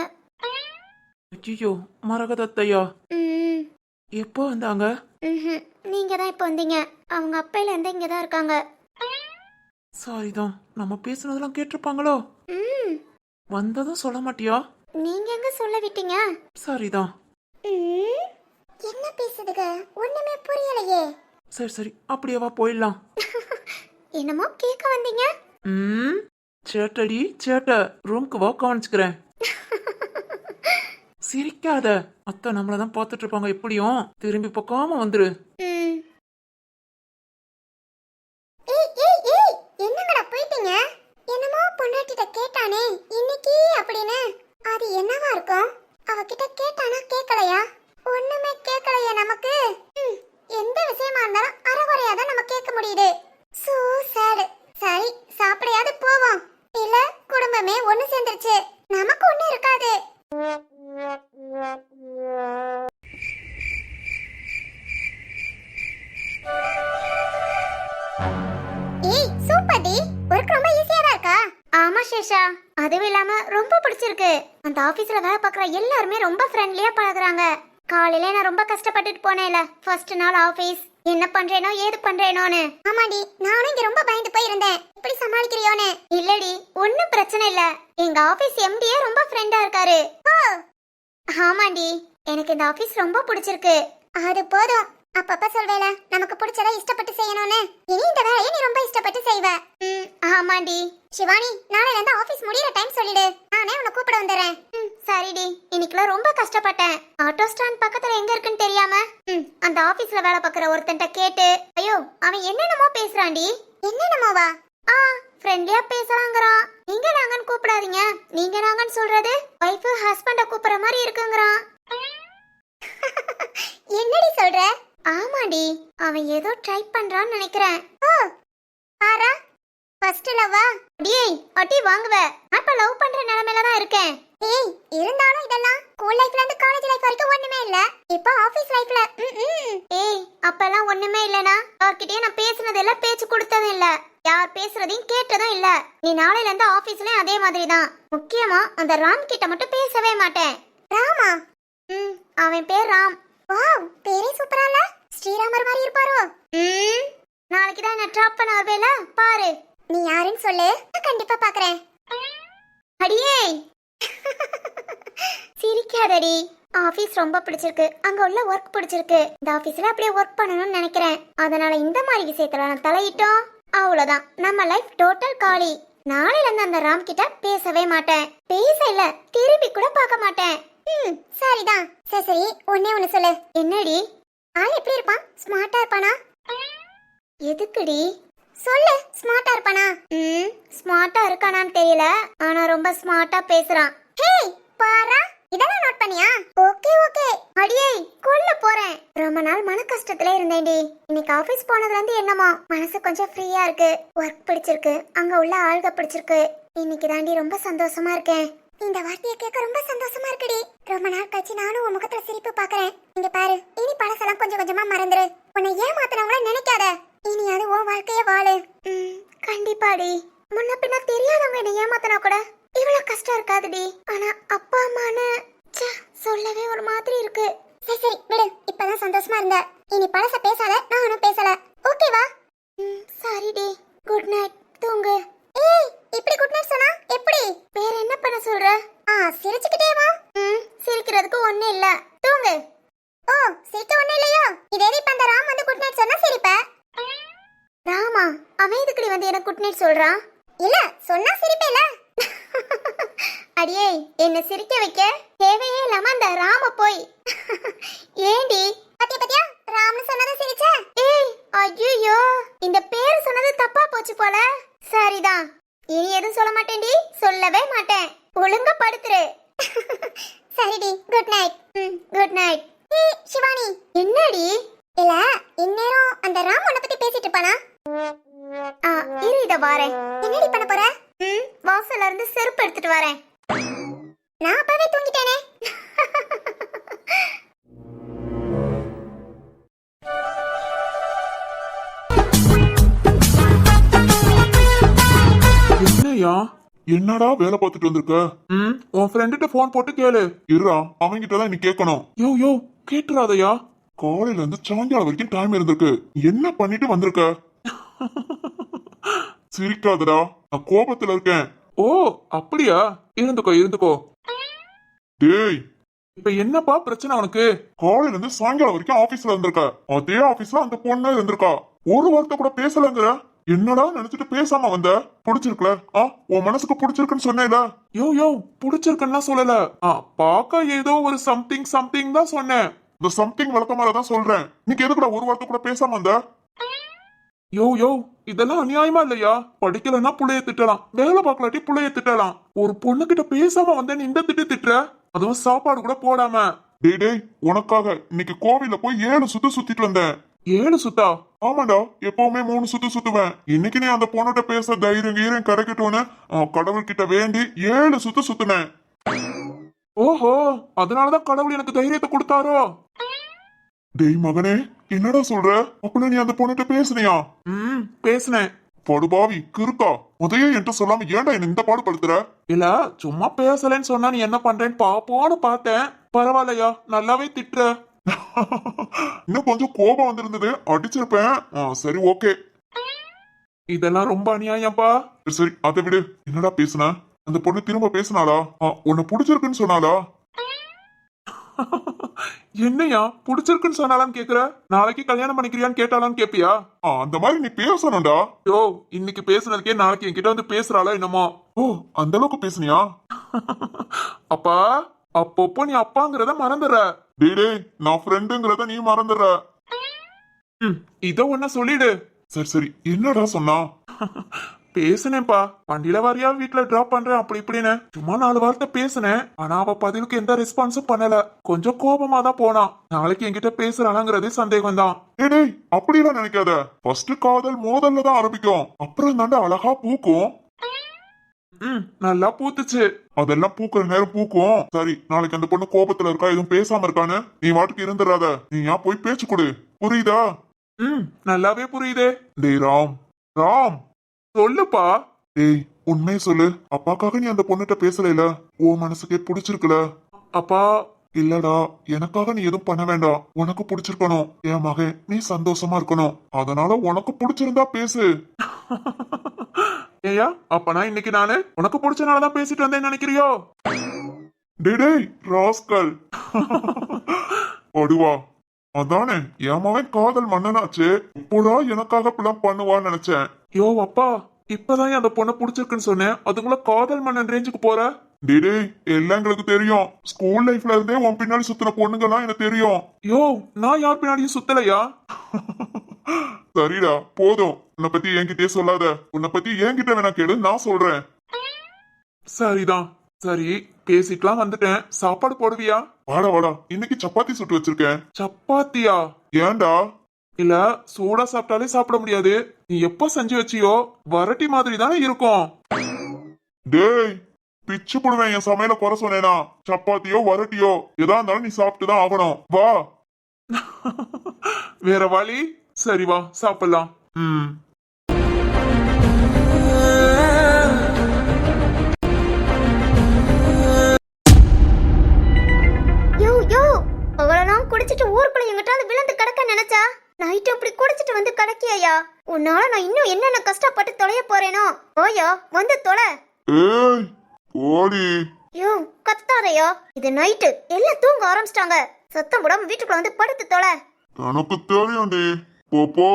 ஐயோ, மரகதத்தையா? எப்போ வந்தாங்க? நீங்க தான் இப்ப வந்தீங்க. அவங்க அப்பையில இருந்து இங்க தான் இருக்காங்க. சாரிதான், நம்ம பேசுனதெல்லாம் கேட்டிருப்பாங்களோ? வந்ததும் சொல்ல மாட்டியா? நீங்க எங்க சொல்ல விட்டீங்க? சரிதான். என்ன பேசுதுங்க? ஒண்ணுமே புரியலையே. சரி அப்படியே வா, போயிடலாம். என்னமோ கேட்க வந்தீங்க? சேட்டடி சேட்ட, ரூம்க்கு வா, கவனிச்சுக்கிறேன். சிரிக்காத, அத்தை நம்மளதான் பாத்துட்டு இருப்பாங்க. எப்படியும் திரும்பி பக்காம வந்துரு. என்னங்கடா போயிட்டீங்க? என்னமோ பொண்டாட்டிட்ட கேட்டானே இன்னைக்கு அப்படின்னு. அது என்னவா இருக்கும்? அவகிட்ட கேட்டானா கேட்கலையா? ஒண்ணுமே கேட்கலையா நமக்கு? எந்த விஷயமா இருந்தாலும் அறகுறையா தான் நம்ம கேட்க முடியுது. So sad. சரி, சாப்பிடையாவது போவோம். இல்ல குடும்பமே ஒண்ணு சேர்ந்துருச்சு, நமக்கு ஒண்ணு இருக்காது. ஏய் சூப்பர் டி, ஒர்க் ரொம்ப ஈஸியா தான் இருக்கா? ஆமா சேஷா, அதுவும் இல்லாம ரொம்ப பிடிச்சிருக்கு. அந்த ஆபீஸ்ல வேலை பார்க்குற எல்லாருமே ரொம்ப ஃப்ரெண்ட்லியா பழகுறாங்க. காலையில நான் ரொம்ப கஷ்டப்பட்டுட்டு போனேன்ல, ஃபர்ஸ்ட் நாள் ஆபீஸ். என்ன பண்றேனோ ஏது பண்றேனோன்னு. ஆமாடி, நானும் இங்க ரொம்ப பயந்து போயிருந்தேன், எப்படி சமாளிக்கிறியோன்னு. இல்லடி, ஒன்னும் பிரச்சனை இல்ல. எங்க ஆபீஸ் எம்டியே ரொம்ப ஃப்ரெண்டா இருக்காரு. ஆமாடி, எனக்கு இந்த ஆபீஸ் ரொம்ப பிடிச்சிருக்கு. அது போதும், அப்பப்ப சொல்வேல நமக்கு பிடிச்சத இஷ்டப்பட்டு செய்யணும்னு. இனி இந்த வேலையை நீ ரொம்ப இஷ்டப்பட்டு செய்வ. ஆமாடி. சிவானி, நாளைல இருந்து ஆபீஸ் முடியற டைம் சொல்லிடு, நானே உன்னை கூப்பிட வந்துறேன். சரிடி, இன்னைக்குலாம் ரொம்ப கஷ்டப்பட்டேன். ஆட்டோ ஸ்டாண்ட் பக்கத்துல எங்க இருக்குன்னு தெரியாம அந்த ஆபீஸ்ல வேலை பார்க்குற ஒருத்தன்ட்ட கேட்டு, ஐயோ அவன் என்னென்னமோ பேசுறான்டி. என்னென்னமோவா? ஃப்ரெண்ட்லியா பேசலாங்கறான். நீங்க நாங்கன்னு கூப்பிடாதீங்க, நீங்க நாங்கன்னு சொல்றது வைஃப் ஹஸ்பண்ட கூப்பிடுற மாதிரி இருக்குங்கறான். என்னடி சொல்ற? ஆமாடி, அவன் ஏதோ ட்ரை பண்றான்னு நினைக்கிறேன். ஆரா ஃபர்ஸ்ட் லவ்வா? டேய் அடி வாங்குவ. அப்ப லவ் பண்ற நிலைமையில தான் இருக்கேன். ஏய் இருந்தாலும் இதெல்லாம் ஸ்கூல் லைஃப்ல இருந்து காலேஜ் லைஃப் வரைக்கும் ஒண்ணுமே இல்ல. இப்போ ஆபீஸ் லைஃப்ல ஏய் அப்பெல்லாம் ஒண்ணுமே இல்லனா யார்கிட்டயும் நான் பேசினது இல்ல, பேச்சு கொடுத்தது இல்ல. யார் பேசுறதையும் கேட்டதும் இல்ல. நீ நாளையில இருந்து ஆபீஸ்லயும் அதே மாதிரி தான். முக்கியமா அந்த ராம் கிட்ட மட்டும் பேசவே மாட்டேன். ராமா? அவன் பேர் ராம். வாவ், பேரே சூப்பரா இல்ல? ஸ்ரீராமர் மாதிரி இருப்பாரோ? நாளைக்கு தான் என்ன டிராப் பண்ண வருவேல, பாரு. நீ யாருன்னு சொல்லு, நான் கண்டிப்பா பாக்குறேன். அடியே சிரிக்காதடி. ஆபீஸ் ரொம்ப பிடிச்சிருக்கு, அங்க உள்ள ஒர்க் பிடிச்சிருக்கு. இந்த ஆபீஸ்ல அப்படியே ஒர்க் பண்ணணும்னு நினைக்கிறேன். அதனால இந்த மாதிரி விஷயத்துல நான் தலையிட்டோம், அவ்வளவுதான், நம்ம லைஃப் டோட்டல் காலி. நாளையில இருந்து அந்த ராம் கிட்ட பேசவே மாட்டேன். பேச இல்ல, திரும்பி கூட பார்க்க மாட்டேன். சரிதான். சரி சரி, ஒண்ணு சொல்லு. என்னடி? ஆள் எப்படி இருப்பான்? ஸ்மார்ட்டா இருப்பானா? எதுக்குடி? சொல்லு, ஸ்மார்ட்டா இருப்பானா? ஸ்மார்ட்டா இருக்கானான்னு தெரியல, ஆனா ரொம்ப ஸ்மார்ட்டா பேசுறான். ஹே பாரா, இதெல்லாம் நோட் பண்ணியா? Okay okay. அடியே கொல்ல போறேன். ரொம்ப நாள் மன கஷ்டத்துல இருந்தேன்டி. இன்னைக்கு ஆபீஸ் போனதுல இருந்து என்னமோ மனசு கொஞ்சம் ஃப்ரீயா இருக்கு. ஒர்க் பிடிச்சிருக்கு, அங்க உள்ள ஆள்க பிடிச்சிருக்கு. இன்னைக்கு தாண்டி ரொம்ப சந்தோஷமா இருக்கேன். இந்த வார்த்தையை கேட்க ரொம்ப சந்தோஷமா இருக்குடி. ரொம்ப நாள் கழிச்சு நானும் உன் முகத்துல சிரிப்பு பாக்குறேன். இங்க பாரு, இனி பழசெல்லாம் கொஞ்சம் கொஞ்சமா மறந்துரு. உன்னை ஏமாத்தினவங்கள நினைக்காத. இனி அது உன் வாழ்க்கைய வாழு. கண்டிப்பாடி. முன்ன பின்ன தெரியாதவங்க என்ன ஏமாத்தினா கூட இவ்வளவு கஷ்டம் இருக்காதுடி. ஆனா அப்பா அம்மான்னு சொல்லவே ஒரு மாதிரி இருக்கு. சரி சரி விடு, இப்பதான் சந்தோஷமா இருந்த. இனி பழச பேசாத, நானும் பேசல. ஓகேவா? சரிடி. குட் நைட், தூங்கு. ஏய், இப்படி குட் நைட் சொன்னா எப்படி? வேற என்ன பண்ண சொல்ற? சிரிச்சுக்கிட்டே வா. சிரிக்கிறதுக்கு ஒண்ணு இல்ல, தூங்கு. ஓ, சிரிக்க ஒண்ணு இல்லையோ? இதே இப்ப அந்த ராம் வந்து குட் நைட் சொன்னா சிரிப்ப. ராமா? அவன் எதுக்குடி வந்து எனக்கு குட் நைட் சொல்றான்? இல்ல, சொன்னா சிரிப்பேல. அடியே, என்ன சிரிக்க வைக்க தேவையே இல்லாம அந்த ராம போய். ஏண்டி? பத்தியா பத்தியா, ராம்னு சொன்னதை சிரிச்ச? ஏய் ஐயோ, இந்த பேர் சொன்னது தப்பா போச்சு போல. சரிதான், இனி எதுவும் சொல்ல மாட்டேன்டி, சொல்லவே மாட்டேன். ஒழுங்கா படுத்துரு. சரிடி, குட் நைட். Good night. ஏய் சிவானி. என்னடி? இல்ல, இந்நேரம் அந்த ராம் உன்னை பத்தி பேசிட்டு இருப்பானா? இரு, இத வாரேன். என்னடி பண்ண போற? வாசல்ல இருந்து செருப்பு எடுத்துட்டு வரேன். நான் அப்பவே தூங்கிட்டேனே. என்னையா? என்னடா வேலை பார்த்துட்டு வந்திருக்க? உன் ஃப்ரெண்டுட்ட போன் போட்டு கேளு. இருடா, அவங்கிட்ட தான் நீ கேட்கணும். யோ யோ, கேட்டுறாதயா. காலையில இருந்து சாயங்காலம் வரைக்கும் டைம் இருந்திருக்கு. என்ன பண்ணிட்டு வந்திருக்க? சிரிக்காதடா, நான் கோபத்துல இருக்கேன். ஓ அப்படியா? இருந்துக்கோ இருந்துக்கோ. டேய், இப்ப என்னப்பா பிரச்சனை உனக்கு? காலையில இருந்து சாயங்காலம் வரைக்கும் ஆபீஸ்ல இருந்திருக்க. அதே ஆபீஸ்ல அந்த பொண்ணு இருந்திருக்கா. ஒரு வார்த்தை கூட பேசலங்கிற. என்னடா நினைச்சிட்டு பேசாம வந்த? பிடிச்சிருக்கல? உன் மனசுக்கு பிடிச்சிருக்குன்னு சொன்னேல. யோ யோ, பிடிச்சிருக்குன்னா சொல்லல. பாக்க ஏதோ ஒரு சம்திங் சம்திங் தான் சொன்னேன். இந்த சம்திங் வழக்கமாக தான் சொல்றேன். நீங்க எதுக்குடா ஒரு வார்த்தை கூட பேசாம வந்த? யோ யோ, இதெல்லாம் அநியாயமா இல்லையா? படிக்கலன்னா புள்ளைய திட்டலாம், வேலை பார்க்கலாட்டி புள்ளைய திட்டலாம். ஒரு பொண்ணு கிட்ட பேசாம வந்தேன்னு இந்த திட்டுற, அதுவும் சாப்பாடு கூட போடாம. டேய் டேய், உனக்காக இன்னைக்கு கோவில போய் 7 சுத்து சுத்திட்டு வந்தேன். 7 சுத்தா? ஆமாடா, எப்பவுமே 3 சுத்து சுத்துவேன். இன்னைக்கு நீ அந்த பொண்ணுகிட்ட பேச தைரியம் கீரம் கிடைக்கட்டும்னு கடவுள்கிட்ட வேண்டி 7 சுத்து சுத்துனேன். ஓஹோ, அதனாலதான் கடவுள் எனக்கு தைரியத்தை கொடுத்தாரோ? டேய் மகனே, என்னடா சொல்ற? அப்பனா நீ அந்த பொண்ணுகிட்ட பேசுனியா? பேசுனேன். படுபாவி கிறுக்கா, உதய என்கிட்ட சொல்லாம ஏன்டா என்ன இந்த பாடு படுத்துற? இல்ல, சும்மா பேசலன்னு சொன்னா நீ என்ன பண்றேன்னு பாப்போன்னு பார்த்தேன். பரவாயில்லையா, நல்லாவே திட்டுற. இன்னும் கொஞ்சம் கோபம் வந்திருந்தது, அடிச்சிருப்பேன். சரி ஓகே. இதெல்லாம் ரொம்ப அநியாயம்ப்பா. சரி அதை விடு. என்னடா பேசுன? அந்த பொண்ணு திரும்ப பேசினாளா? உன்னை பிடிச்சிருக்குன்னு சொன்னாளா? என்னையா பிடிச்சிருக்குன்னு சொன்னாலான்னு கேக்குற? நாளைக்கு கல்யாணம் பண்ணிக்கிறியான்னு கேட்டாலான்னு கேப்பியா? அந்த மாதிரி நீ பேசணும்டா. யோ, இன்னைக்கு பேசுனதுக்கே நாளைக்கு என்கிட்ட வந்து பேசுறாளா என்னமோ? ஓ, அந்த அளவுக்கு பேசுனியா? அப்பா, அப்பப்போ நீ அப்பாங்கிறத மறந்துடுற. டேடே, நான் ஃப்ரெண்டுங்கிறத நீ மறந்துடுற. இத ஒன்ன சொல்லிடு. சரி சரி, என்னடா சொன்னா? பேசுனேன்பா, வண்டியில வரியா வீட்டுல டிராப் பண்றேன் அப்படி இப்படின்னு சும்மா 4 வார்த்தை பேசுனேன். ஆனா அவ பதிலுக்கு எந்த ரெஸ்பான்ஸும் பண்ணல. கொஞ்சம் கோபமா தான் போனா. நாளைக்கு என்கிட்ட பேசுறாளாங்கிறது சந்தேகம் தான். டேய், அப்படிலாம் நினைக்காத. ஃபர்ஸ்ட் காதல் மோதல்ல தான் ஆரம்பிக்கும், அப்புறம் தாண்டா அழகா பூக்கும். நல்லா பூத்துச்சு. அதெல்லாம் பூக்குற நேரம் பூக்கும். சரி, நாளைக்கு அந்த பொண்ணு கோபத்துல இருக்கா, எதுவும் பேசாம இருக்கான்னு நீ வாட்டுக்கு இருந்துடாத. நீ ஏன் போய் பேச்சு கொடு, புரியுதா? நல்லாவே புரியுதே. டேய் ராம், ராம், சொல்லுப்பா. ஏய், உண்மையை சொல்லு. அப்பாக்காக நீ அந்த பொண்ணுகிட்ட பேசல? உன் மனசுக்கே பிடிச்சிருக்குல? அப்பா, இல்லடா, எனக்காக நீ எதுவும் பண்ண வேண்டாம். உனக்கு பிடிச்சிருக்கணும். என் மகன் நீ சந்தோஷமா இருக்கணும். அதனால உனக்கு பிடிச்சிருந்தா பேசு. ஏயா, அப்பனா இன்னைக்கு நானு உனக்கு பிடிச்சனாலதான் பேசிட்டு வந்தேன்னு நினைக்கிறியோ? டேய் ராஸ்கல். அடுவா, அதானே என் மகன் காதல் மன்னனாச்சு. இப்போடா எனக்காக இப்படிலாம் பண்ணுவான்னு நினைச்சேன். யோ அப்பா, இப்பதான் அந்த பொண்ணை பிடிச்சிருக்குன்னு சொன்னேன், அதுக்குள்ள காதல் மன்னன் ரேஞ்சுக்கு போற? டேய், எல்லாம் எங்களுக்கு தெரியும். ஸ்கூல் லைஃப்ல இருந்தே உன் பின்னாடி சுத்தின பொண்ணுங்கலாம் எனக்கு தெரியும். யோ, நான் யார் பின்னாடியும் சுத்தலையா? சரிடா, போதும். உன்னை பத்தி என்கிட்டயே சொல்லாத. உன்னை பத்தி என்கிட்ட வேணா கேளு, நான் சொல்றேன். சரிதான். சரி, பேசிட்டுலாம் வந்துட்டேன். சாப்பாடு போடுவியா? வாடா வாடா, இன்னைக்கு சப்பாத்தி சுட்டு வச்சிருக்கேன். சப்பாத்தியா? ஏன்டா? இல்ல, சூடா சாப்பிட்டாலே சாப்பிட முடியாது. நீ எப்ப செஞ்சு வச்சியோ வரட்டி மாதிரி தானே இருக்கும். டேய், பிச்சு போடுவேன் என் சமையல குறை சொன்னேனா? சப்பாத்தியோ வரட்டியோ எதா இருந்தாலும் நீ சாப்பிட்டுதான் ஆகணும். வா. வேற வழி? சரி வா, சாப்பிடலாம். யோ யோ, அவளெல்லாம் குடிச்சிட்டு ஊருக்குள்ள எங்கிட்டாவது விழுந்து கிடக்க நினைச்சா நைட்டு இப்படி குடிச்சிட்டு வந்து கிடக்கியா? உன்னால நான் இன்னும் என்னென்ன கஷ்டப்பட்டு தொலைய போறேனோ. ஓயா, வந்து தொலை. ஏய், ஓடி. யோ, கத்தாதையா. இது நைட்டு, எல்லாம் தூங்க ஆரம்பிச்சிட்டாங்க. சத்தம் போடாம வீட்டுக்குள்ள வந்து படுத்து தொலை. எனக்கு தெரியும்டி. போ போ.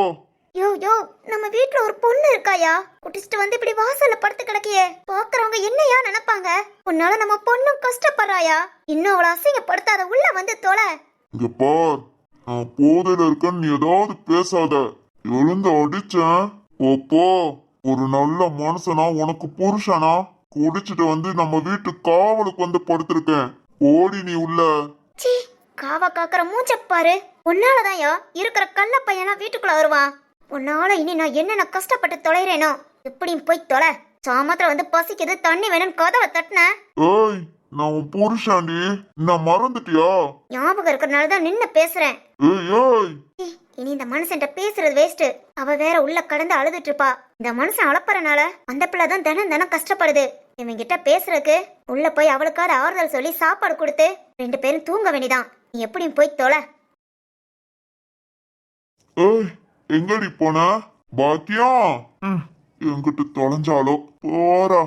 யோ யோ, நம்ம வீட்ல ஒரு பொண்ணு இருக்காயா? குடிச்சிட்டு வந்து இப்படி வாசல்ல படுத்து கிடக்கியே. பாக்குறவங்க என்னையா நினைப்பாங்க? உன்னால நம்ம பொண்ணும் கஷ்டப்படுறாயா? இன்னும் அவளை அசிங்கப்படுத்தாத, உள்ள வந்து தொலை. இங்க பார், நான் போதையில இருக்கேன்னு நீ ஏதாவது பேசாத. எழுந்து அடிச்சேன். போ. ஒரு நல்ல மனுஷனா, உனக்கு புருஷனா குடிச்சிட்டு வந்து நம்ம வீட்டு காவலுக்கு வந்து படுத்திருக்கேன். ஓடி நீ உள்ள. சீ, காவா காக்குற மூஞ்ச பாரு. உன்னாலதான்யா இருக்கிற கள்ள பையனா வீட்டுக்குள்ள வருவான். உன்னால இனி நான் என்னென்ன கஷ்டப்பட்டு தொலைறேனோ. எப்படியும் போய் தொலை. சாமத்துல வந்து பசிக்குது, தண்ணி வேணும்னு கதவை தட்டின. ஏய், நான் உன் புருஷாண்டி. நான் மறந்துட்டியா? ஞாபகம் இருக்கிறனாலதான் நின்னு பேசுறேன். ஏய் ஏய், இனி இந்த மனுஷன்ட்ட பேசுறது வேஸ்ட். அவ வேற உள்ள கடந்து அழுதுட்டு இருப்பா. இந்த மனுஷன் அளப்பறனால அந்த பிள்ளை தான் தினம் தினம் கஷ்டப்படுது. இவன் கிட்ட பேசுறதுக்கு உள்ள போய் அவளுக்காவது ஆறுதல் சொல்லி சாப்பாடு கொடுத்து 2 பேரும் தூங்க வேண்டிதான். நீ எப்படியும் போய் தொலை. ஏய், எங்கடி போன? பாக்கியா எங்கிட்டு தொலைஞ்சாலோ போறா.